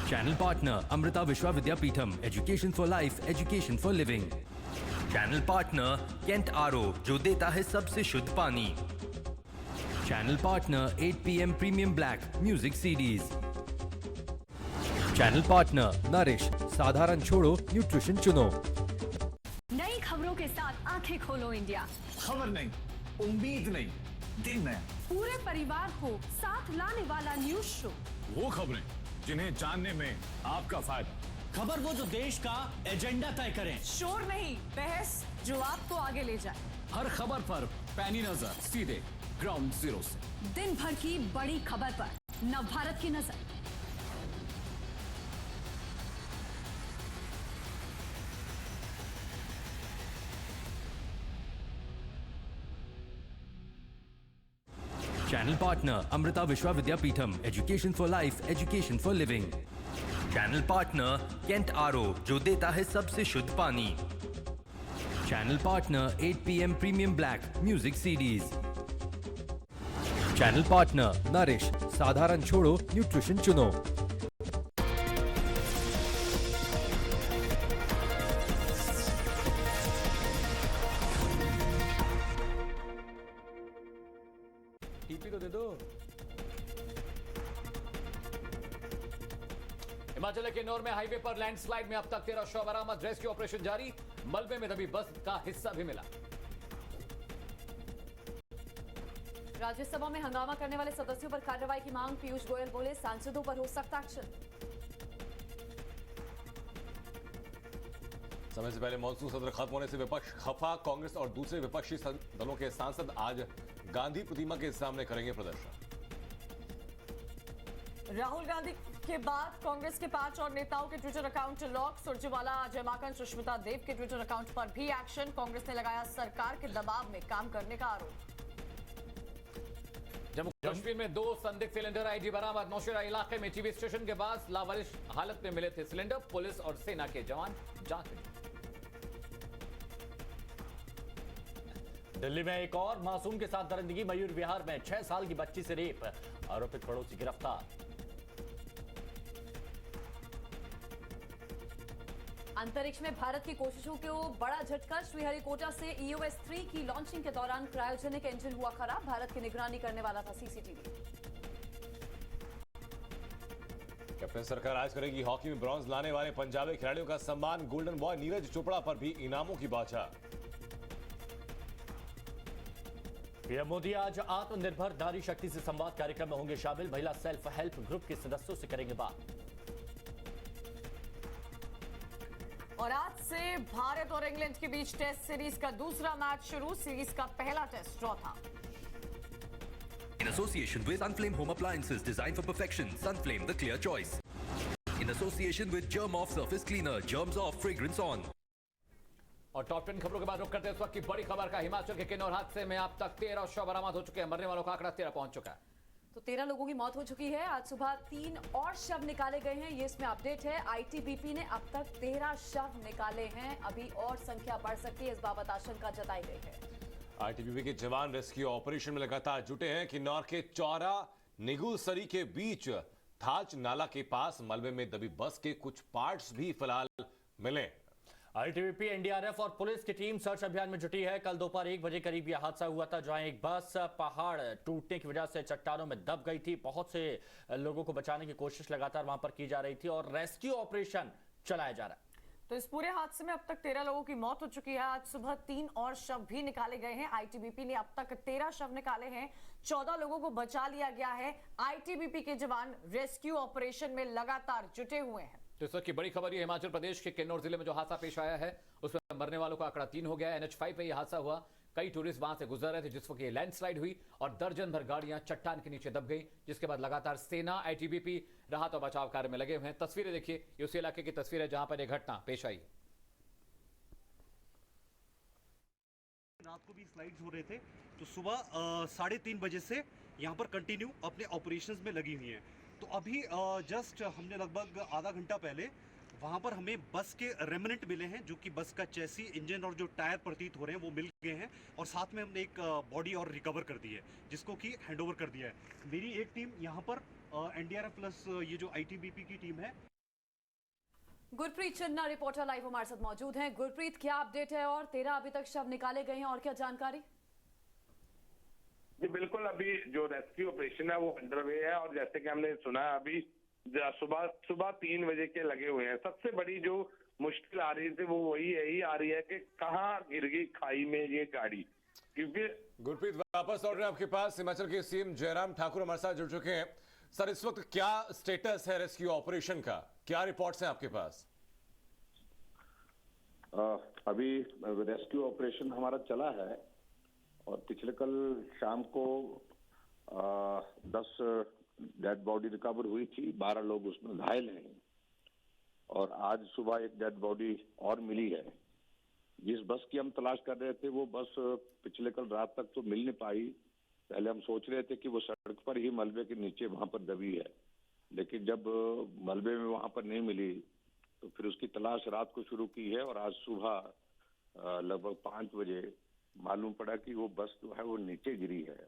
Channel partner Amrita Vishwa Vidyapeetham, Education for Life, Education for Living. Channel partner Kent RO, जो देता है सबसे शुद्ध पानी। Channel partner 8 PM Premium Black Music CDs. Channel partner Nourish, साधारण छोड़ो nutrition चुनो। नई खबरों के साथ आंखें खोलो इंडिया। खबर नहीं, उम्मीद नहीं, दिन नया। पूरे परिवार को साथ लाने वाला न्यूज शो। वो खबरें जिन्हें जानने में आपका फायदा। खबर वो जो देश का एजेंडा तय करें। शोर नहीं, बहस जो आपको आगे ले जाए। हर खबर पर पैनी नजर सीधे ग्राउंड जीरो से। दिन भर की बड़ी खबर पर नवभारत की नजर। Channel partner Amrita Vishwa Vidyapeetham, Education for Life, Education for Living. Channel partner Kent RO, जो देता है सबसे शुद्ध पानी। Channel partner 8 PM Premium Black Music CDs. Channel partner Nourish, साधारण छोड़ो न्यूट्रिशन चुनो। टीपी तो दे दो। हिमाचल के किन्नौर में हाईवे पर लैंडस्लाइड में अब तक 13 शव बरामद। रेस्क्यू ऑपरेशन जारी। मलबे में दबी बस का हिस्सा भी मिला। राज्यसभा में हंगामा करने वाले सदस्यों पर कार्रवाई की मांग। पीयूष गोयल बोले, सांसदों पर हो सख्त एक्शन। समय से पहले मॉनसून सत्र खत्म होने से विपक्ष खफा। कांग्रेस और दूसरे विपक्षी दलों के सांसद आज गांधी प्रतिमा के सामने करेंगे प्रदर्शन। राहुल गांधी के बाद कांग्रेस के 5 और नेताओं के ट्विटर अकाउंट लॉक। सुरजेवाला, अजय माकन, सुष्मिता देव के ट्विटर अकाउंट पर भी एक्शन। कांग्रेस ने लगाया सरकार के दबाव में काम करने का आरोप। जम्मू कश्मीर में 2 संदिग्ध सिलेंडर आईडी बरामद। नौशेरा इलाके में टीवी स्टेशन के पास लावारिश हालत में मिले थे सिलेंडर। पुलिस और सेना के जवान जांच में। दिल्ली में एक और मासूम के साथ दरिंदगी। मयूर विहार में 6 साल की बच्ची से रेप। आरोपित पड़ोसी गिरफ्तार। अंतरिक्ष में भारत की कोशिशों को बड़ा झटका। श्रीहरिकोटा से EOS-3 की लॉन्चिंग के दौरान क्रायोजेनिक इंजन हुआ खराब। भारत की निगरानी करने वाला था सीसीटीवी। कैप्टन सरकार आज करेगी हॉकी में ब्रॉन्ज लाने वाले पंजाबी खिलाड़ियों का सम्मान। गोल्डन बॉय नीरज चोपड़ा पर भी इनामों की बौछार। पीएम मोदी आज आत्मनिर्भर नारी शक्ति से संवाद कार्यक्रम में होंगे शामिल। महिला सेल्फ हेल्प ग्रुप के सदस्यों से करेंगे बात। और आज से भारत और इंग्लैंड के बीच टेस्ट सीरीज का दूसरा मैच शुरू। सीरीज का पहला टेस्ट ड्रॉ था। In association with Sunflame Home Appliances designed for perfection, Sunflame the clear choice. In association with Germ Off Surface Cleaner, germs off, fragrance on. और top 10 खबरों के बाद रुक करते हैं इस वक्त की बड़ी खबर का। हिमाचल के किन्नौर हादसे में अब तक 13 शव बरामद हो चुके हैं। मरने वालों का आंकड़ा 13 पहुंच चुका है। तो 13 लोगों की मौत हो चुकी है। आज सुबह 3 और शव निकाले गए हैं। ये इसमें अपडेट है। आईटीबीपी ने अब तक 13 शव निकाले हैं। अभी और संख्या बढ़ सकती है, इस बाबत आशंका जताई गई है। आईटीबीपी के जवान रेस्क्यू ऑपरेशन में लगातार जुटे हैं। किन्नौर के चौरा निगुलसरी के बीच थाच नाला के पास मलबे में दबी बस के कुछ पार्ट्स भी फिलहाल मिले। आईटीबीपी, एनडीआरएफ और पुलिस की टीम सर्च अभियान में जुटी है। कल दोपहर 1 बजे करीब यह हादसा हुआ था, जहां एक बस पहाड़ टूटने की वजह से चट्टानों में दब गई थी। बहुत से लोगों को बचाने की कोशिश लगातार वहां पर की जा रही थी और रेस्क्यू ऑपरेशन चलाया जा रहा है। तो इस पूरे हादसे में अब तक 13 लोगों की मौत हो चुकी है। आज सुबह 3 और शव भी निकाले गए हैं। आईटीबीपी ने अब तक 13 शव निकाले हैं, 14 लोगों को बचा लिया गया है। आईटीबीपी के जवान रेस्क्यू ऑपरेशन में लगातार जुटे हुए हैं। तो इस वक्त की बड़ी खबर ये हिमाचल प्रदेश के किन्नौर जिले में जो हादसा पेश आया है उसमें मरने वालों का आंकड़ा 3 हो गया है। NH5 पे यह हादसा हुआ। कई टूरिस्ट वहां से गुजर रहे थे जिस वक्त ये लैंडस्लाइड हुई और दर्जन भर गाड़ियां चट्टान के नीचे दब गई, जिसके बाद लगातार सेना, आईटीबीपी राहत और बचाव कार्य में लगे हुए हैं। तस्वीरें देखिए, ये उसी इलाके की तस्वीर है जहां पर यह घटना पेश आई। रात को भी स्लाइड्स हो रहे थे, तो सुबह 3:30 बजे से यहाँ पर कंटिन्यू अपने ऑपरेशंस में लगी हुई हैं। तो अभी जस्ट हमने लगभग आधा घंटा पहले वहाँ पर हमें बस के रेमिनेंट मिले हैं, जो कि बस का चैसी, इंजन और जो टायर प्रतीत हो रहे हैं वो मिल गए हैं। और साथ में हमने एक बॉडी और रिकवर कर दी है, जिसको कि हैंडओवर कर दिया है। मेरी एक टीम यहाँ पर एनडीआरएफ प्लस ये जो आईटीबीपी की टीम है। गुरप्रीत चन्ना रिपोर्टर लाइव हमारे साथ मौजूद हैं। गुरप्रीत, क्या अपडेट है और 13 अभी तक शव निकाले गए हैं और क्या जानकारी? जी बिल्कुल, अभी जो रेस्क्यू ऑपरेशन है वो अंडरवे है और जैसे कि हमने सुना है अभी सुबह 3 बजे के लगे हुए हैं। सबसे बड़ी जो मुश्किल आ रही थी वो यही आ रही है कि कहाँ गिर गई खाई में ये गाड़ी, क्योंकि गुरप्रीत वापस लौट रहे हैं आपके पास। हिमाचल के सीएम जयराम ठाकुर हमारे साथ जुड़ चुके हैं। सर, इस वक्त क्या स्टेटस है रेस्क्यू ऑपरेशन का, क्या रिपोर्ट्स हैं आपके पास? अभी रेस्क्यू ऑपरेशन हमारा चला है और पिछले कल शाम को 10 डेड बॉडी रिकवर हुई थी, 12 लोग उसमें घायल हैं और आज सुबह एक डेड बॉडी और मिली है। जिस बस की हम तलाश कर रहे थे वो बस पिछले कल रात तक तो मिल नहीं पाई। पहले हम सोच रहे थे कि वो सड़क पर ही मलबे के नीचे वहां पर दबी है, लेकिन जब मलबे में वहां पर नहीं मिली तो फिर उसकी तलाश रात को शुरू की है और आज सुबह लगभग 5 बजे मालूम पड़ा कि वो बस जो है वो नीचे गिरी है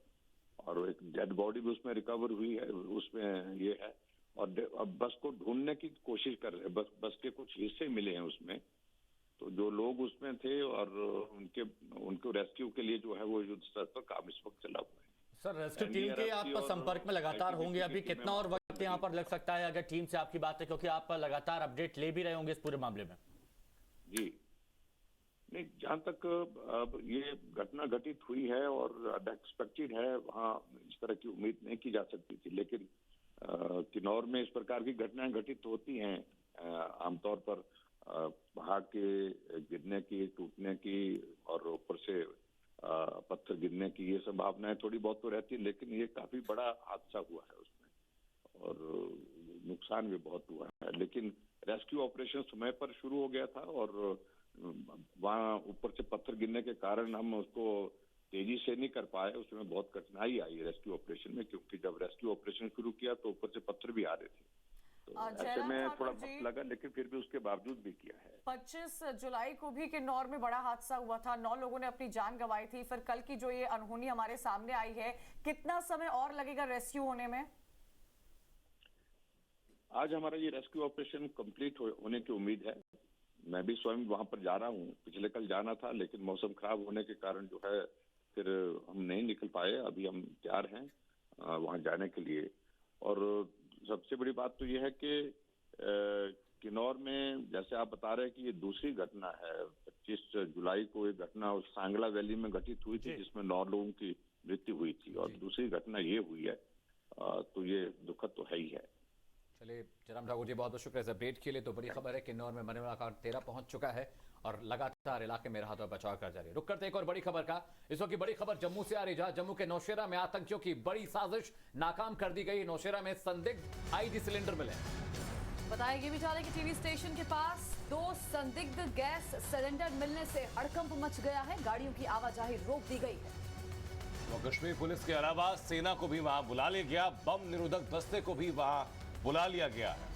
और एक डेड बॉडी भी उसमें रिकवर हुई है, उसमें ये है। और अब बस को ढूंढने की कोशिश कर रहे हैं। बस के कुछ हिस्से मिले हैं उसमें, तो जो लोग उसमें थे और उनको रेस्क्यू के लिए जो है वो युद्ध स्तर पर काम इस वक्त चला हुआ है। सर, रेस्क्यू टीम के आप संपर्क में लगातार होंगे, अभी कितना और वक्त यहाँ पर लग सकता है अगर टीम से आपकी बात है, क्योंकि आप लगातार अपडेट ले भी रहे होंगे इस पूरे मामले में? जी नहीं, जहाँ तक अब ये घटना घटित हुई है और अनएक्सपेक्टेड है, वहाँ इस तरह की उम्मीद नहीं की जा सकती थी, लेकिन किन्नौर में इस प्रकार की घटनाएं घटित होती हैं आमतौर पर पहाड़ के गिरने की, टूटने की और ऊपर से पत्थर गिरने की ये संभावनाएं थोड़ी बहुत तो रहती है, लेकिन ये काफी बड़ा हादसा हुआ है उसमें और नुकसान भी बहुत हुआ है। लेकिन रेस्क्यू ऑपरेशन समय पर शुरू हो गया था और वहाँ ऊपर से पत्थर गिरने के कारण हम उसको तेजी से नहीं कर पाए, उसमें बहुत कठिनाई आई रेस्क्यू ऑपरेशन में, क्योंकि जब रेस्क्यू ऑपरेशन शुरू किया तो ऊपर से पत्थर भी आ रहे थे, तो ऐसे में थोड़ा वक्त लगा, लेकिन फिर भी उसके बावजूद भी किया है। 25 जुलाई को भी किन्नौर में बड़ा हादसा हुआ था, 9 लोगों ने अपनी जान गंवाई थी। फिर कल की जो ये अनहोनी हमारे सामने आई है, कितना समय और लगेगा रेस्क्यू होने में? आज हमारा ये रेस्क्यू ऑपरेशन कंप्लीट होने की उम्मीद है। मैं भी स्वयं वहां पर जा रहा हूँ, पिछले कल जाना था लेकिन मौसम खराब होने के कारण जो है फिर हम नहीं निकल पाए। अभी हम तैयार हैं वहां जाने के लिए। और सबसे बड़ी बात तो ये है कि किन्नौर में जैसे आप बता रहे हैं कि ये दूसरी घटना है। 25 जुलाई को एक घटना उस सांगला वैली में घटित हुई थी जिसमें 9 लोगों की मृत्यु हुई थी और दूसरी घटना ये हुई है, तो ये दुखद तो है ही है। चलिए जयराम ठाकुर जी, बहुत बहुत शुक्रिया इस अपडेट के लिए। तो बड़ी खबर है किन्नौर में मरने वाला आंकड़ा 13 पहुंच चुका है और लगातार इलाके में राहत और बचाव कर जारी है। रुक करते एक और बड़ी खबर का। इस वक्त की बड़ी खबर जम्मू से आ रही, जहां जम्मू के नौशेरा में आतंकियों की बड़ी साजिश नाकाम कर दी गई। नौशेरा में संदिग्ध आईडी सिलेंडर मिले। बताया ये भी जा रहा है कि टीवी स्टेशन के पास 2 संदिग्ध गैस सिलेंडर मिलने से हड़कंप मच गया है, गाड़ियों की आवाजाही रोक दी गई है। तो कश्मीर पुलिस के अलावा सेना को भी वहां बुला लिया गया, बम निरोधक दस्ते को भी वहां बुला लिया गया है।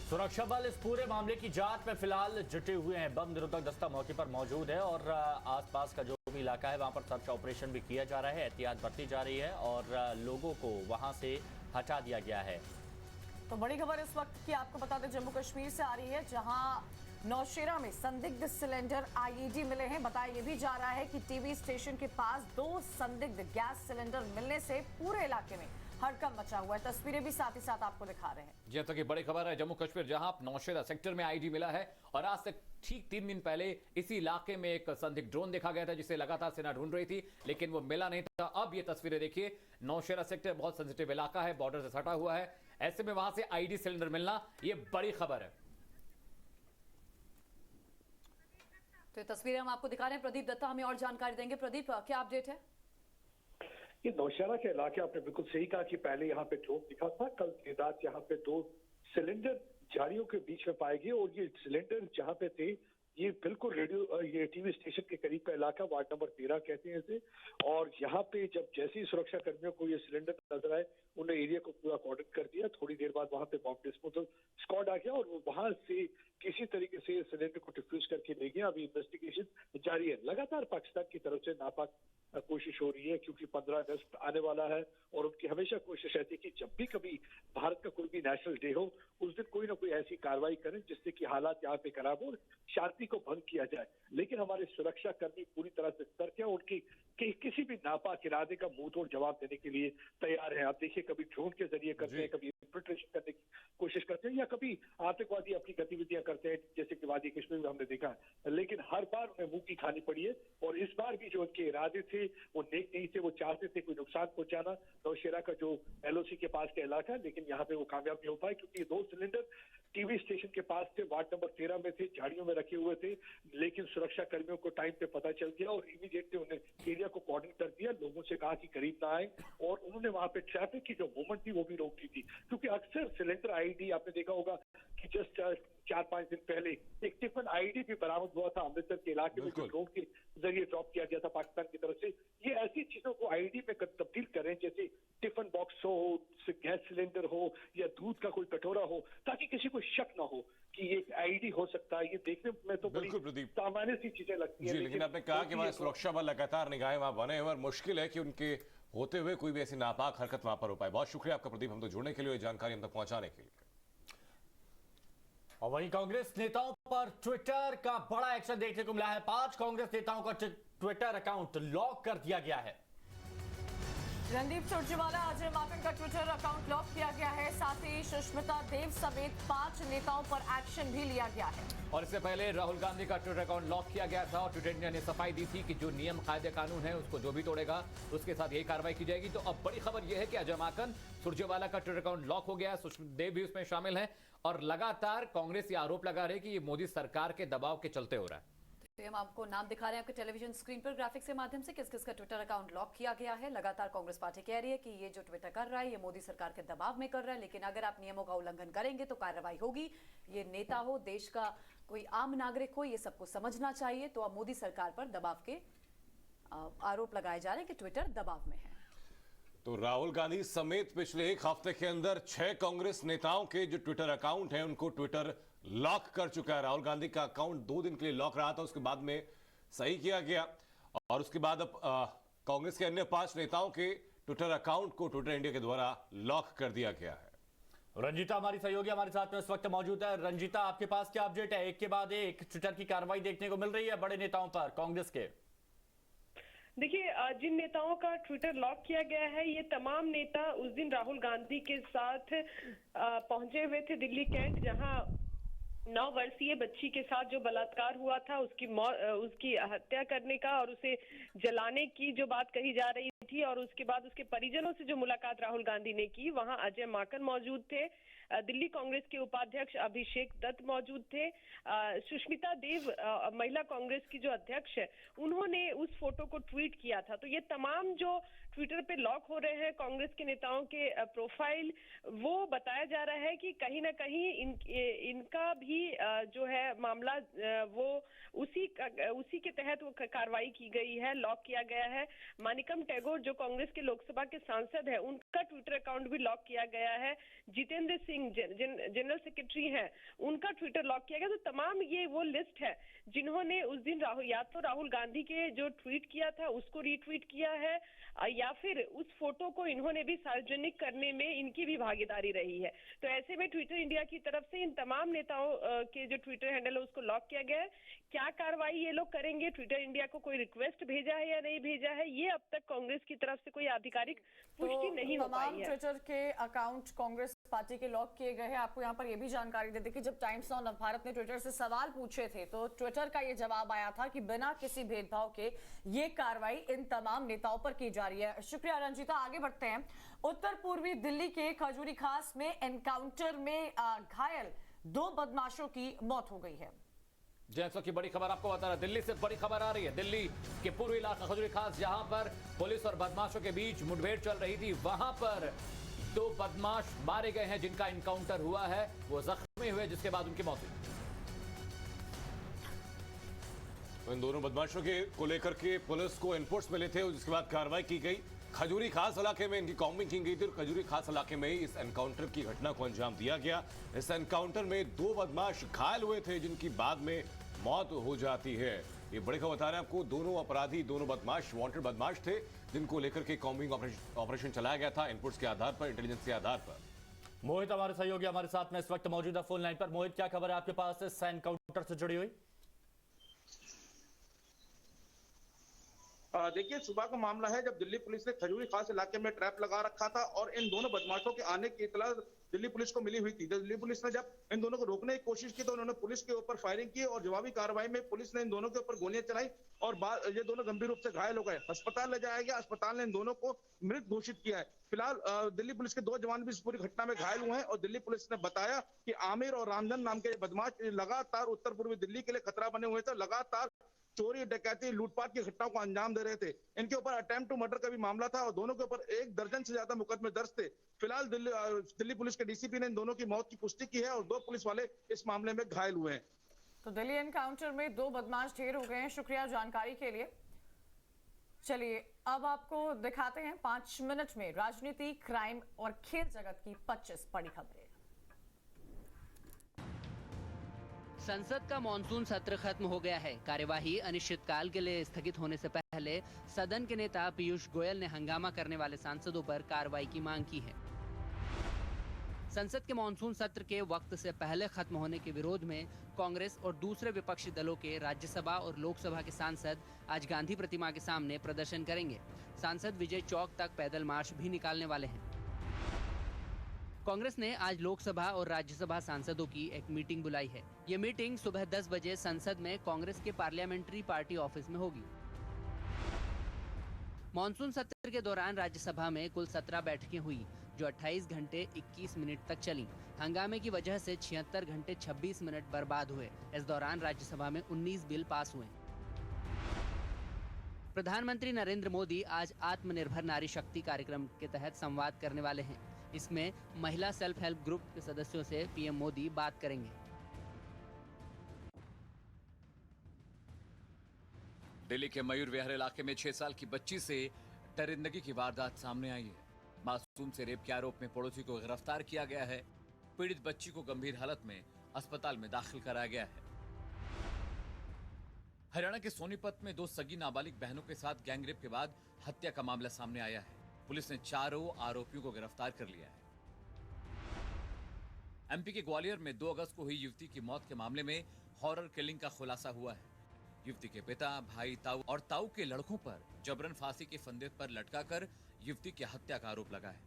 सुरक्षा बल इस पूरे मामले की जांच में फिलहाल जुटे हुए हैं। बम निरोधक दस्ता मौके पर मौजूद है और आसपास का जो भी इलाका है वहां पर सर्च ऑपरेशन भी किया जा रहा है, एहतियात बरती जा रही है और लोगों को वहां से हटा दिया गया है। तो बड़ी खबर इस वक्त की आपको बता दें जम्मू कश्मीर से आ रही है, जहां नौशेरा में संदिग्ध सिलेंडर आईईडी मिले हैं। बताया ये भी जा रहा है कि टीवी स्टेशन के पास 2 संदिग्ध गैस सिलेंडर मिलने से पूरे इलाके में हड़कंप मचा हुआ है। तस्वीरें भी साथ ही साथ आपको दिखा रहे हैं। जैसा कि बड़ी खबर है जम्मू कश्मीर, जहां नौशेरा सेक्टर में आईडी मिला है और आज से ठीक 3 दिन पहले इसी इलाके में एक संदिग्ध ड्रोन देखा गया था जिसे लगातार सेना ढूंढ रही थी, लेकिन वो मिला नहीं था। अब ये तस्वीरें देखिए, नौशेरा सेक्टर बहुत सेंसिटिव इलाका है, बॉर्डर से सटा हुआ है, ऐसे में वहां से आईडी सिलेंडर मिलना ये बड़ी खबर है। तो ये तस्वीरें हम आपको दिखा रहे हैं। प्रदीप दत्ता हमें और जानकारी देंगे। प्रदीप, क्या अपडेट है? ये नौशेरा के इलाके आपने बिल्कुल सही कहा कि पहले यहाँ पे ड्रोन दिखा था। कल देर रात यहाँ पे 2 सिलेंडर झाड़ियों के बीच में पाए गए और ये सिलेंडर जहाँ पे थे ये बिल्कुल रेडियो ये टीवी स्टेशन के करीब का इलाका, वार्ड नंबर 13 कहते हैं इसे। और यहाँ पे जब जैसे ही सुरक्षा कर्मियों को ये सिलेंडर नजर आए, उन्होंने एरिया को पूरा कॉर्डन कर दिया। थोड़ी देर बाद वहाँ पे बॉम्ब डिस्पोजल स्क्वाड आ गया और वो वहां से किसी तरीके से सिलेंडर को डिफ्यूज करके ले गया। अभी इन्वेस्टिगेशन जारी है। लगातार पाकिस्तान की तरफ से नापाक कोशिश हो रही है क्योंकि 15 अगस्त आने वाला है और उनकी हमेशा कोशिश रहती है कि जब भी कभी भारत का कोई भी नेशनल डे हो उस दिन कोई ना कोई ऐसी कार्रवाई करें जिससे कि हालात यहाँ पे खराब हो, शांति को भंग किया जाए। लेकिन हमारे सुरक्षा कर्मी पूरी तरह से सतर्क है, उनकी किसी भी नापाक इरादे का मुंह तोड़ जवाब देने के लिए तैयार है। आप देखिए, कभी ड्रोन के जरिए करते हैं, कभी इन्फिल्ट्रेशन करने की कोशिश करते हैं या कभी आतंकवादी अपनी गतिविधियां करते हैं, जैसे कि वादी कश्मीर में हमने देखा है। लेकिन हर बार उन्हें मुंह की खानी पड़ी है और इस बार भी जो उनके इरादे थे वो नेक नहीं थे। वो चाहते थे कोई नुकसान पहुंचाना नौशेरा का जो एलओसी के पास का इलाका है, लेकिन यहाँ पे वो कामयाब नहीं हो पाए क्योंकि 2 सिलेंडर टीवी स्टेशन के पास थे, वार्ड नंबर 13 में थे, झाड़ियों में रखे हुए थे। लेकिन सुरक्षा कर्मियों को टाइम पे पता चल गया और इमीडिएटली उन्हें एरिया को कॉर्डन कर दिया, लोगों से कहा कि करीब ना आए और उन्होंने वहां पे ट्रैफिक की जो मूवमेंट थी वो भी रोक दी थी। क्योंकि अक्सर सिलेंडर आईडी आपने देखा होगा कि जस्ट 4-5 दिन पहले एक टिफिन आईडी भी बरामद हुआ था अमृतसर के इलाके में, जो ड्रोन के जरिए ड्रॉप किया गया था पाकिस्तान की तरफ से। ये ऐसी चीजों को आईडी में तब्दील करें जैसे टिफिन बॉक्स हो, गैस सिलेंडर हो या दूध का कोई कटोरा हो, ताकि किसी को शक ना हो कि ये आईडी हो सकता है। ये देखने में तो बड़ी सामान्य सी चीजें लगती है। लेकिन आपने कहा कि वहाँ सुरक्षा बल लगातार निगाहें वहाँ बने हुए और मुश्किल है कि उनके होते हुए कोई भी ऐसी नापाक हरकत वहां पर हो पाए। बहुत शुक्रिया आपका प्रदीप, हम तो जुड़ने के लिए, जानकारी हम तक पहुंचाने के लिए। और वहीं कांग्रेस नेताओं पर ट्विटर का बड़ा एक्शन देखने को मिला है। 5 कांग्रेस नेताओं का ट्विटर अकाउंट लॉक कर दिया गया है। रणदीप सुरजेवाला, अजय माकन का ट्विटर अकाउंट लॉक किया गया है। साथ ही सुष्मिता देव समेत 5 नेताओं पर एक्शन भी लिया गया है। और इससे पहले राहुल गांधी का ट्विटर अकाउंट लॉक किया गया था और ट्विटर इंडिया ने सफाई दी थी कि जो नियम कायदे कानून है उसको जो भी तोड़ेगा उसके साथ यही कार्रवाई की जाएगी। तो अब बड़ी खबर यह है कि अजय माकन, सुरजेवाला का ट्विटर अकाउंट लॉक हो गया है, सुष्मिता देव भी उसमें शामिल है और लगातार कांग्रेस ये आरोप लगा रही है कि ये मोदी सरकार के दबाव के चलते हो रहा है। तो हम आपको नाम दिखा रहे हैं आपके टेलीविजन स्क्रीन पर ग्राफिक्स के माध्यम से किस किस का ट्विटर अकाउंट लॉक किया गया है। लगातार कांग्रेस पार्टी कह रही है कि ये जो ट्विटर कर रहा है ये मोदी सरकार के दबाव में कर रहा है, लेकिन अगर आप नियमों का उल्लंघन करेंगे तो कार्रवाई होगी। ये नेता हो, देश का कोई आम नागरिक हो, ये सबको समझना चाहिए। तो अब मोदी सरकार पर दबाव के आरोप लगाए जा रहे हैं कि ट्विटर दबाव में है। तो राहुल गांधी समेत पिछले 1 हफ्ते के अंदर 6 कांग्रेस नेताओं के जो ट्विटर अकाउंट हैं उनको ट्विटर लॉक कर चुका है। राहुल गांधी का अकाउंट 2 दिन के लिए लॉक रहा था, उसके बाद में सही किया गया और उसके बाद अब कांग्रेस के अन्य 5 नेताओं के ट्विटर अकाउंट को ट्विटर इंडिया के द्वारा लॉक कर दिया गया है। रंजीता हमारी सहयोगी हमारे साथ में इस वक्त मौजूद है। रंजीता, आपके पास क्या अपडेट है? एक के बाद एक ट्विटर की कार्रवाई देखने को मिल रही है बड़े नेताओं पर कांग्रेस के। देखिए, जिन नेताओं का ट्विटर लॉक किया गया है ये तमाम नेता उस दिन राहुल गांधी के साथ पहुंचे हुए थे दिल्ली कैंट, जहां 9 वर्षीय बच्ची के साथ जो बलात्कार हुआ था उसकी हत्या करने का और उसे जलाने की जो बात कही जा रही थी और उसके बाद उसके परिजनों से जो मुलाकात राहुल गांधी ने की, वहां अजय माकन मौजूद थे, दिल्ली कांग्रेस के उपाध्यक्ष अभिषेक दत्त मौजूद थे, सुष्मिता देव महिला कांग्रेस की जो अध्यक्ष है उन्होंने उस फोटो को ट्वीट किया था। तो ये तमाम जो ट्विटर पे लॉक हो रहे हैं कांग्रेस के नेताओं के प्रोफाइल, वो बताया जा रहा है कि कहीं ना कहीं इनका भी जो है मामला उसी के तहत वो कार्रवाई की गई है, लॉक किया गया है। मानिकम टेगोर राठौर जो कांग्रेस के लोकसभा के सांसद है, उनका ट्विटर अकाउंट भी लॉक किया गया है। जितेंद्र सिंह जनरल सेक्रेटरी हैं, उनका ट्विटर लॉक किया गया। तो तमाम ये वो लिस्ट है जिन्होंने उस दिन राहुल गांधी के जो ट्वीट किया था उसको रीट्वीट किया है, या फिर उस फोटो को इन्होंने भी सार्वजनिक करने में इनकी भी भागीदारी रही है। तो ऐसे में ट्विटर इंडिया की तरफ से इन तमाम नेताओं के जो ट्विटर हैंडल है उसको लॉक किया गया है। क्या कार्रवाई ये लोग करेंगे, ट्विटर इंडिया को कोई रिक्वेस्ट भेजा है या नहीं भेजा है, ये अब तक कांग्रेस की तरफ से कोई आधिकारिक पुष्टि नहीं हो पाई है। ट्विटर के अकाउंट कांग्रेस पार्टी के लॉक किए गए हैं। आपको यहाँ पर ये भी जानकारी दे दें कि जब टाइम्स नाउ नवभारत ने ट्विटर से सवाल पूछे थे तो ट्विटर का ये जवाब आया था कि बिना किसी भेदभाव के ये कार्रवाई इन तमाम नेताओं पर की जा रही है। शुक्रिया रंजीता, आगे बढ़ते हैं। उत्तर पूर्वी दिल्ली के खजूरी खास में एनकाउंटर में घायल 2 बदमाशों की मौत हो गई है। जैसा की बड़ी खबर आपको बता रहा, दिल्ली से बड़ी खबर आ रही है। दिल्ली के पूर्वी इलाका खजूरी खास, जहां पर पुलिस और बदमाशों के बीच मुठभेड़ चल रही थी, वहां पर 2 बदमाश मारे गए हैं जिनका एनकाउंटर हुआ है। वो जख्मी हुए जिसके बाद उनकी मौत हुई। इन दोनों बदमाशों को लेकर के पुलिस को इनपुट्स मिले थे, जिसके बाद कार्रवाई की गई। खजूरी खास इलाके में इनकी कॉम्बिंग की गई थी और खजूरी खास इलाके में ही इस एनकाउंटर की घटना को अंजाम दिया गया। इस एनकाउंटर में 2 बदमाश घायल हुए थे जिनकी बाद में मौत हो जाती है। ये बड़ी खबर बता रहे हैं आपको, दोनों अपराधी, दोनों बदमाश वांटेड बदमाश थे जिनको लेकर के कॉम्बिंग ऑपरेशन चलाया गया था इनपुट्स के आधार पर, इंटेलिजेंस के आधार पर। मोहित हमारे सहयोगी हमारे साथ में इस वक्त मौजूदा फोन लाइन पर। मोहित, क्या खबर है आपके पास इस एनकाउंटर से जुड़ी हुई? देखिए, सुबह का मामला है जब दिल्ली पुलिस ने खजूरी खास इलाके में ट्रैप लगा रखा था और इन दोनों बदमाशों के आने की इतला दिल्ली पुलिस को मिली हुई थी। दिल्ली पुलिस ने जब इन दोनों को रोकने की कोशिश की तो उन्होंने पुलिस के ऊपर फायरिंग की और जवाबी कार्रवाई में पुलिस ने इन दोनों के ऊपर गोलियां चलाई और ये दोनों गंभीर रूप से घायल हो गए। अस्पताल ले जाया गया, अस्पताल ने इन दोनों को मृत घोषित किया है। फिलहाल दिल्ली पुलिस के 2 जवान भी इस पूरी घटना में घायल हुए हैं और दिल्ली पुलिस ने बताया कि आमिर और रामजन नाम के बदमाश लगातार उत्तर पूर्वी दिल्ली के लिए खतरा बने हुए थे, लगातार चोरी, डकैती, लूटपाट की घटनाओं को अंजाम दे रहे थे। इनके ऊपर अटेम्प्ट टू मर्डर का भी मामला था और दोनों के ऊपर 1 दर्जन से ज्यादा मुकदमे दर्ज थे। फिलहाल दिल्ली पुलिस के डीसीपी ने इन दोनों की मौत की पुष्टि की है और 2 पुलिस वाले इस मामले में घायल हुए हैं। तो दिल्ली एनकाउंटर में 2 बदमाश ढेर हो गए हैं। शुक्रिया जानकारी के लिए। चलिए अब आपको दिखाते हैं 5 मिनट में राजनीति, क्राइम और खेल जगत की 25 बड़ी खबरें। संसद का मॉनसून सत्र खत्म हो गया है। कार्यवाही अनिश्चितकाल के लिए स्थगित होने से पहले सदन के नेता पीयूष गोयल ने हंगामा करने वाले सांसदों पर कार्रवाई की मांग की है। संसद के मॉनसून सत्र के वक्त से पहले खत्म होने के विरोध में कांग्रेस और दूसरे विपक्षी दलों के राज्यसभा और लोकसभा के सांसद आज गांधी प्रतिमा के सामने प्रदर्शन करेंगे। सांसद विजय चौक तक पैदल मार्च भी निकालने वाले हैं। कांग्रेस ने आज लोकसभा और राज्यसभा सांसदों की एक मीटिंग बुलाई है। ये मीटिंग सुबह 10 बजे संसद में कांग्रेस के पार्लियामेंट्री पार्टी ऑफिस में होगी। मॉनसून सत्र के दौरान राज्यसभा में कुल 17 बैठकें हुई जो 28 घंटे 21 मिनट तक चली। हंगामे की वजह से 76 घंटे 26 मिनट बर्बाद हुए। इस दौरान राज्यसभा में 19 बिल पास हुए। प्रधानमंत्री नरेंद्र मोदी आज आत्मनिर्भर नारी शक्ति कार्यक्रम के तहत संवाद करने वाले हैं। इसमें महिला सेल्फ हेल्प ग्रुप के सदस्यों से पीएम मोदी बात करेंगे। दिल्ली के मयूर विहार इलाके में 6 साल की बच्ची से दरिंदगी की वारदात सामने आई है। मासूम से रेप के आरोप में पड़ोसी को गिरफ्तार किया गया है। पीड़ित बच्ची को गंभीर हालत में अस्पताल में दाखिल कराया गया है। हरियाणा के सोनीपत में 2 सगी नाबालिग बहनों के साथ गैंगरेप के बाद हत्या का मामला सामने आया है। पुलिस ने 4 आरोपियों को गिरफ्तार कर लिया है। एमपी के ग्वालियर में 2 अगस्त को हुई युवती की मौत के मामले में हॉरर किलिंग का खुलासा हुआ है। युवती के पिता, भाई, ताऊ और ताऊ के लड़कों पर जबरन फांसी के फंदे पर लटकाकर युवती की हत्या का आरोप लगा है।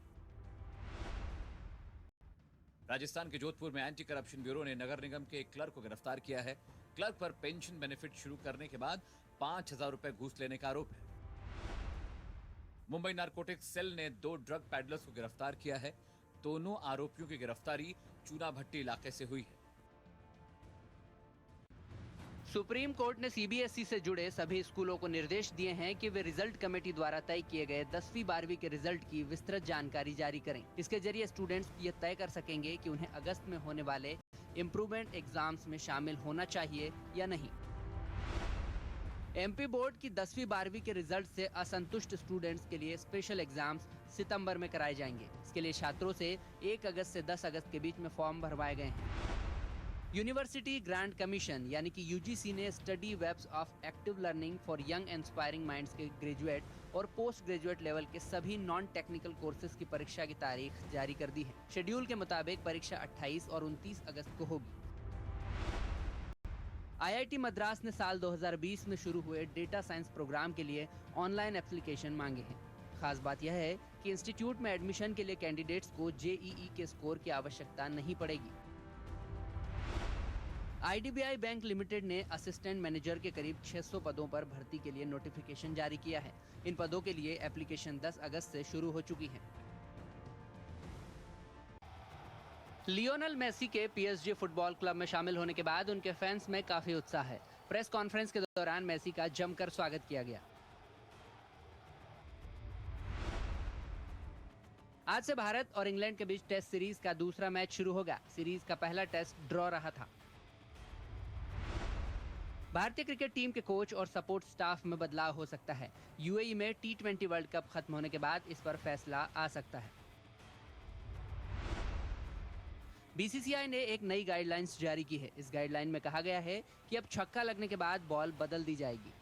राजस्थान के जोधपुर में एंटी करप्शन ब्यूरो ने नगर निगम के एक क्लर्क को गिरफ्तार किया है। क्लर्क पर पेंशन बेनिफिट शुरू करने के बाद 5,000 रुपए घूस लेने का आरोप है। मुंबई नारकोटिक्स सेल ने 2 ड्रग पैडलर्स को गिरफ्तार किया है। दोनों आरोपियों की गिरफ्तारी चूना भट्टी इलाके से हुई है। सुप्रीम कोर्ट ने सीबीएसई से जुड़े सभी स्कूलों को निर्देश दिए हैं कि वे रिजल्ट कमेटी द्वारा तय किए गए 10वीं 12वीं के रिजल्ट की विस्तृत जानकारी जारी करें। इसके जरिए स्टूडेंट्स ये तय कर सकेंगे कि उन्हें अगस्त में होने वाले इम्प्रूवमेंट एग्जाम्स में शामिल होना चाहिए या नहीं। एमपी बोर्ड की 10वीं 12वीं के रिजल्ट से असंतुष्ट स्टूडेंट्स के लिए स्पेशल एग्जाम्स सितंबर में कराए जाएंगे। इसके लिए छात्रों से 1 अगस्त से 10 अगस्त के बीच में फॉर्म भरवाए गए हैं। यूनिवर्सिटी ग्रांट कमीशन यानी कि यूजीसी ने study webs of active learning for young inspiring minds के ग्रेजुएट और पोस्ट ग्रेजुएट लेवल के सभी नॉन टेक्निकल कोर्सेज की परीक्षा की तारीख जारी कर दी है। शेड्यूल के मुताबिक परीक्षा 28 और 29 अगस्त को होगी। आईआईटी मद्रास ने साल 2020 में शुरू हुए डेटा साइंस प्रोग्राम के लिए ऑनलाइन एप्लीकेशन मांगे हैं। खास बात यह है कि इंस्टीट्यूट में एडमिशन के लिए कैंडिडेट्स को जेईई के स्कोर की आवश्यकता नहीं पड़ेगी। आईडीबीआई बैंक लिमिटेड ने असिस्टेंट मैनेजर के करीब 600 पदों पर भर्ती के लिए नोटिफिकेशन जारी किया है। इन पदों के लिए एप्लीकेशन 10 अगस्त से शुरू हो चुकी है। लियोनेल मेसी के पीएसजी फुटबॉल क्लब में शामिल होने के बाद उनके फैंस में काफी उत्साह है। प्रेस कॉन्फ्रेंस के दौरान मेसी का जमकर स्वागत किया गया। आज से भारत और इंग्लैंड के बीच टेस्ट सीरीज का दूसरा मैच शुरू होगा। सीरीज का पहला टेस्ट ड्रॉ रहा था। भारतीय क्रिकेट टीम के कोच और सपोर्ट स्टाफ में बदलाव हो सकता है। यूएई में T20 वर्ल्ड कप खत्म होने के बाद इस पर फैसला आ सकता है। बीसीसीआई ने एक नई गाइडलाइंस जारी की है। इस गाइडलाइन में कहा गया है कि अब छक्का लगने के बाद बॉल बदल दी जाएगी।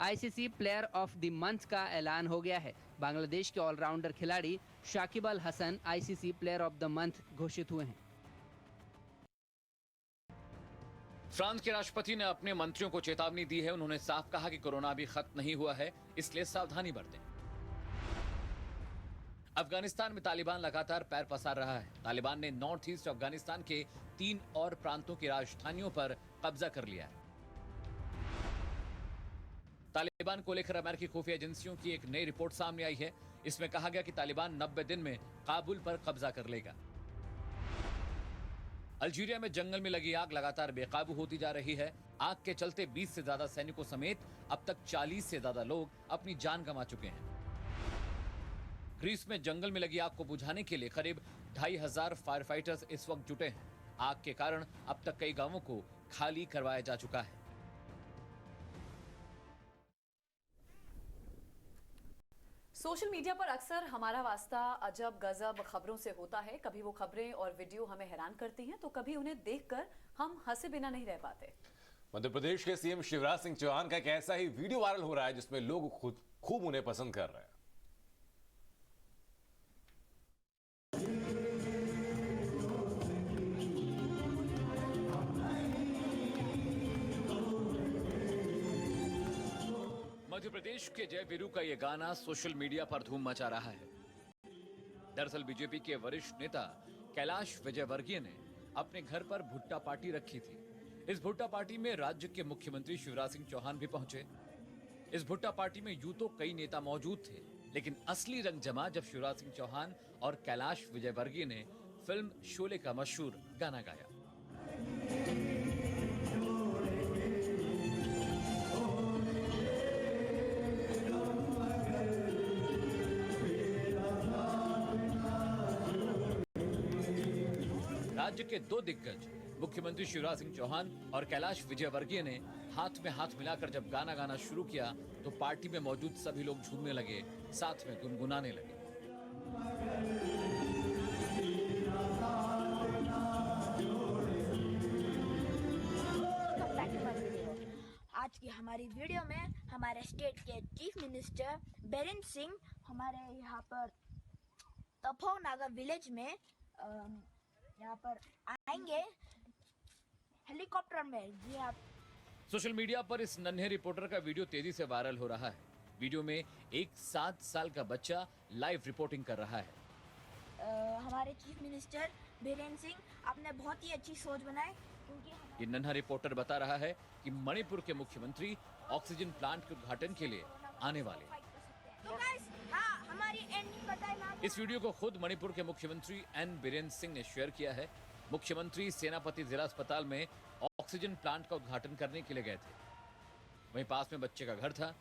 ICC player of the month का ऐलान हो गया है। बांग्लादेश के ऑलराउंडर खिलाड़ी Shakib Al Hasan ICC player of the month घोषित हुए हैं। फ्रांस के राष्ट्रपति ने अपने मंत्रियों को चेतावनी दी है। उन्होंने साफ कहा कि कोरोना अभी खत्म नहीं हुआ है, इसलिए सावधानी बरतें। अफगानिस्तान में तालिबान लगातार पैर पसार रहा है। तालिबान ने नॉर्थ ईस्ट अफगानिस्तान के 3 और प्रांतों की राजधानियों पर कब्जा कर लिया है। तालिबान को लेकर अमेरिकी खुफिया एजेंसियों की एक नई रिपोर्ट सामने आई है। इसमें कहा गया कि तालिबान 90 दिन में काबुल पर कब्जा कर लेगा। अल्जीरिया में जंगल में लगी आग लगातार बेकाबू होती जा रही है। आग के चलते 20 से ज्यादा सैनिकों समेत अब तक 40 से ज्यादा लोग अपनी जान गंवा चुके हैं। ग्रीस में जंगल में लगी आग को बुझाने के लिए करीब 2500 फायर फाइटर्स इस वक्त जुटे हैं। आग के कारण अब तक कई गांवों को खाली करवाया जा चुका है। सोशल मीडिया पर अक्सर हमारा वास्ता अजब गजब खबरों से होता है। कभी वो खबरें और वीडियो हमें हैरान करती हैं, तो कभी उन्हें देखकर हम हंसे बिना नहीं रह पाते। मध्य प्रदेश के सीएम शिवराज सिंह चौहान का एक ऐसा ही वीडियो वायरल हो रहा है जिसमें लोग खूब उन्हें पसंद कर रहे हैं। मध्य प्रदेश के जय वीरू का यह गाना सोशल मीडिया पर धूम मचा रहा है। दरअसल बीजेपी के वरिष्ठ नेता कैलाश विजयवर्गीय ने अपने घर पर भुट्टा पार्टी रखी थी। इस भुट्टा पार्टी में राज्य के मुख्यमंत्री शिवराज सिंह चौहान भी पहुंचे। इस भुट्टा पार्टी में यूं तो कई नेता मौजूद थे, लेकिन असली रंग जमा जब शिवराज सिंह चौहान और कैलाश विजयवर्गीय ने फिल्म शोले का मशहूर गाना गाया। राज्य के 2 दिग्गज मुख्यमंत्री शिवराज सिंह चौहान और कैलाश विजयवर्गीय ने हाथ में हाथ मिलाकर जब गाना गाना शुरू किया तो पार्टी में मौजूद सभी लोग झूमने लगे, साथ में गुनगुनाने लगे। आज की हमारी वीडियो में हमारे स्टेट के चीफ मिनिस्टर बीरेंद्र सिंह हमारे यहाँ पर तपो नागर विलेज में यहाँ पर आएंगे हेलीकॉप्टर में। जी आप सोशल मीडिया पर इस नन्हे रिपोर्टर का वीडियो तेजी से वायरल हो रहा है। वीडियो में एक 7 साल का बच्चा लाइव रिपोर्टिंग कर रहा है। हमारे चीफ मिनिस्टर बीरेंद्र सिंह आपने बहुत ही अच्छी सोच बनाई, क्योंकि ये नन्हा रिपोर्टर बता रहा है कि मणिपुर के मुख्यमंत्री ऑक्सीजन प्लांट के उद्घाटन के लिए आने वाले हैं। तो गाइस, हमारी एंडिंग बताएं ना। इस वीडियो को खुद मणिपुर के मुख्यमंत्री एन बीरेंद्र सिंह ने शेयर किया है। मुख्यमंत्री सेनापति जिला अस्पताल में ऑक्सीजन प्लांट का उद्घाटन करने के लिए गए थे। वहीं पास में बच्चे का घर था।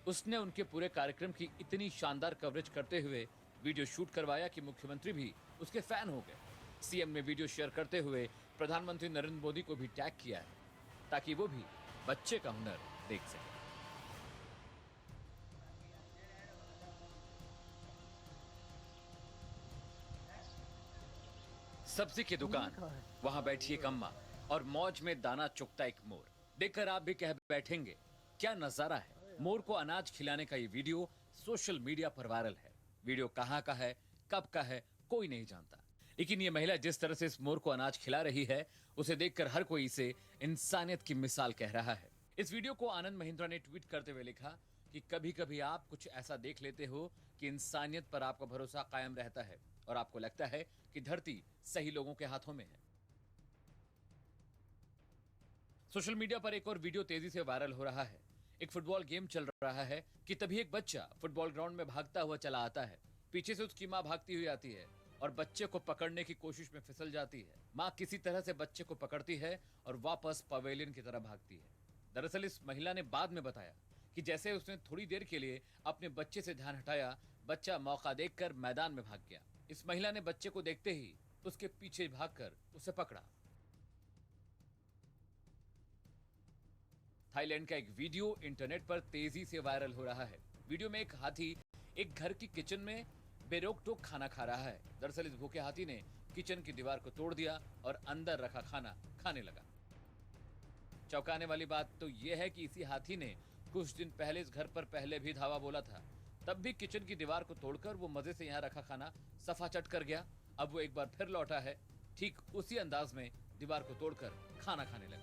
उसने उनके पूरे कार्यक्रम की इतनी शानदार कवरेज करते हुए वीडियो शूट करवाया कि मुख्यमंत्री भी उसके फैन हो गए। सीएम ने वीडियो शेयर करते हुए प्रधानमंत्री नरेंद्र मोदी को भी टैग किया है। ताकि वो भी बच्चे का हुनर देख सके। सब्जी की दुकान, वहां बैठी एक अम्मा और मौज में दाना चुगता एक मोर। देखकर आप भी कह बैठेंगे, क्या नजारा है। मोर को अनाज खिलाने का ये वीडियो सोशल मीडिया पर वायरल है। वीडियो कहां का है, कब का है, कोई नहीं जानता, लेकिन ये महिला जिस तरह से इस मोर को अनाज खिला रही है, उसे देखकर हर कोई इसे इंसानियत की मिसाल कह रहा है। इस वीडियो को आनंद महिंद्रा ने ट्वीट करते हुए लिखा कि कभी कभी आप कुछ ऐसा देख लेते हो कि इंसानियत पर आपका भरोसा कायम रहता है और आपको लगता है कि धरती सही लोगों के हाथों में है। सोशल मीडिया पर एक और वीडियो तेजी से वायरल हो रहा है। एक फुटबॉल गेम चल रहा है कि तभी एक बच्चा फुटबॉल ग्राउंड में भागता हुआ चला आता है। पीछे से उसकी मां भागती हुई आती है और बच्चे को पकड़ने की कोशिश में फिसल जाती है। मां किसी तरह से बच्चे को पकड़ती है और वापस पवेलियन की तरफ भागती है। दरअसल इस महिला ने बाद में बताया कि जैसे उसने थोड़ी देर के लिए अपने बच्चे से ध्यान हटाया, बच्चा मौका देखकर मैदान में भाग गया। इस महिला ने बच्चे को देखते ही उसके पीछे भागकर उसे पकड़ा। थाईलैंड का एक वीडियो इंटरनेट पर तेजी से वायरल हो रहा है। वीडियो में एक हाथी एक घर की किचन में बेरोक टोक खाना खा रहा है। दरअसल इस भूखे हाथी ने किचन की दीवार को तोड़ दिया और अंदर रखा खाना खाने लगा। चौंकाने वाली बात तो यह है कि इसी हाथी ने कुछ दिन पहले इस घर पर पहले भी धावा बोला था। तब भी किचन की दीवार को तोड़कर वो मजे से यहाँ रखा खाना सफा चट कर गया। अब वो एक बार फिर लौटा है, ठीक उसी अंदाज में दीवार को तोड़कर खाना खाने लगा।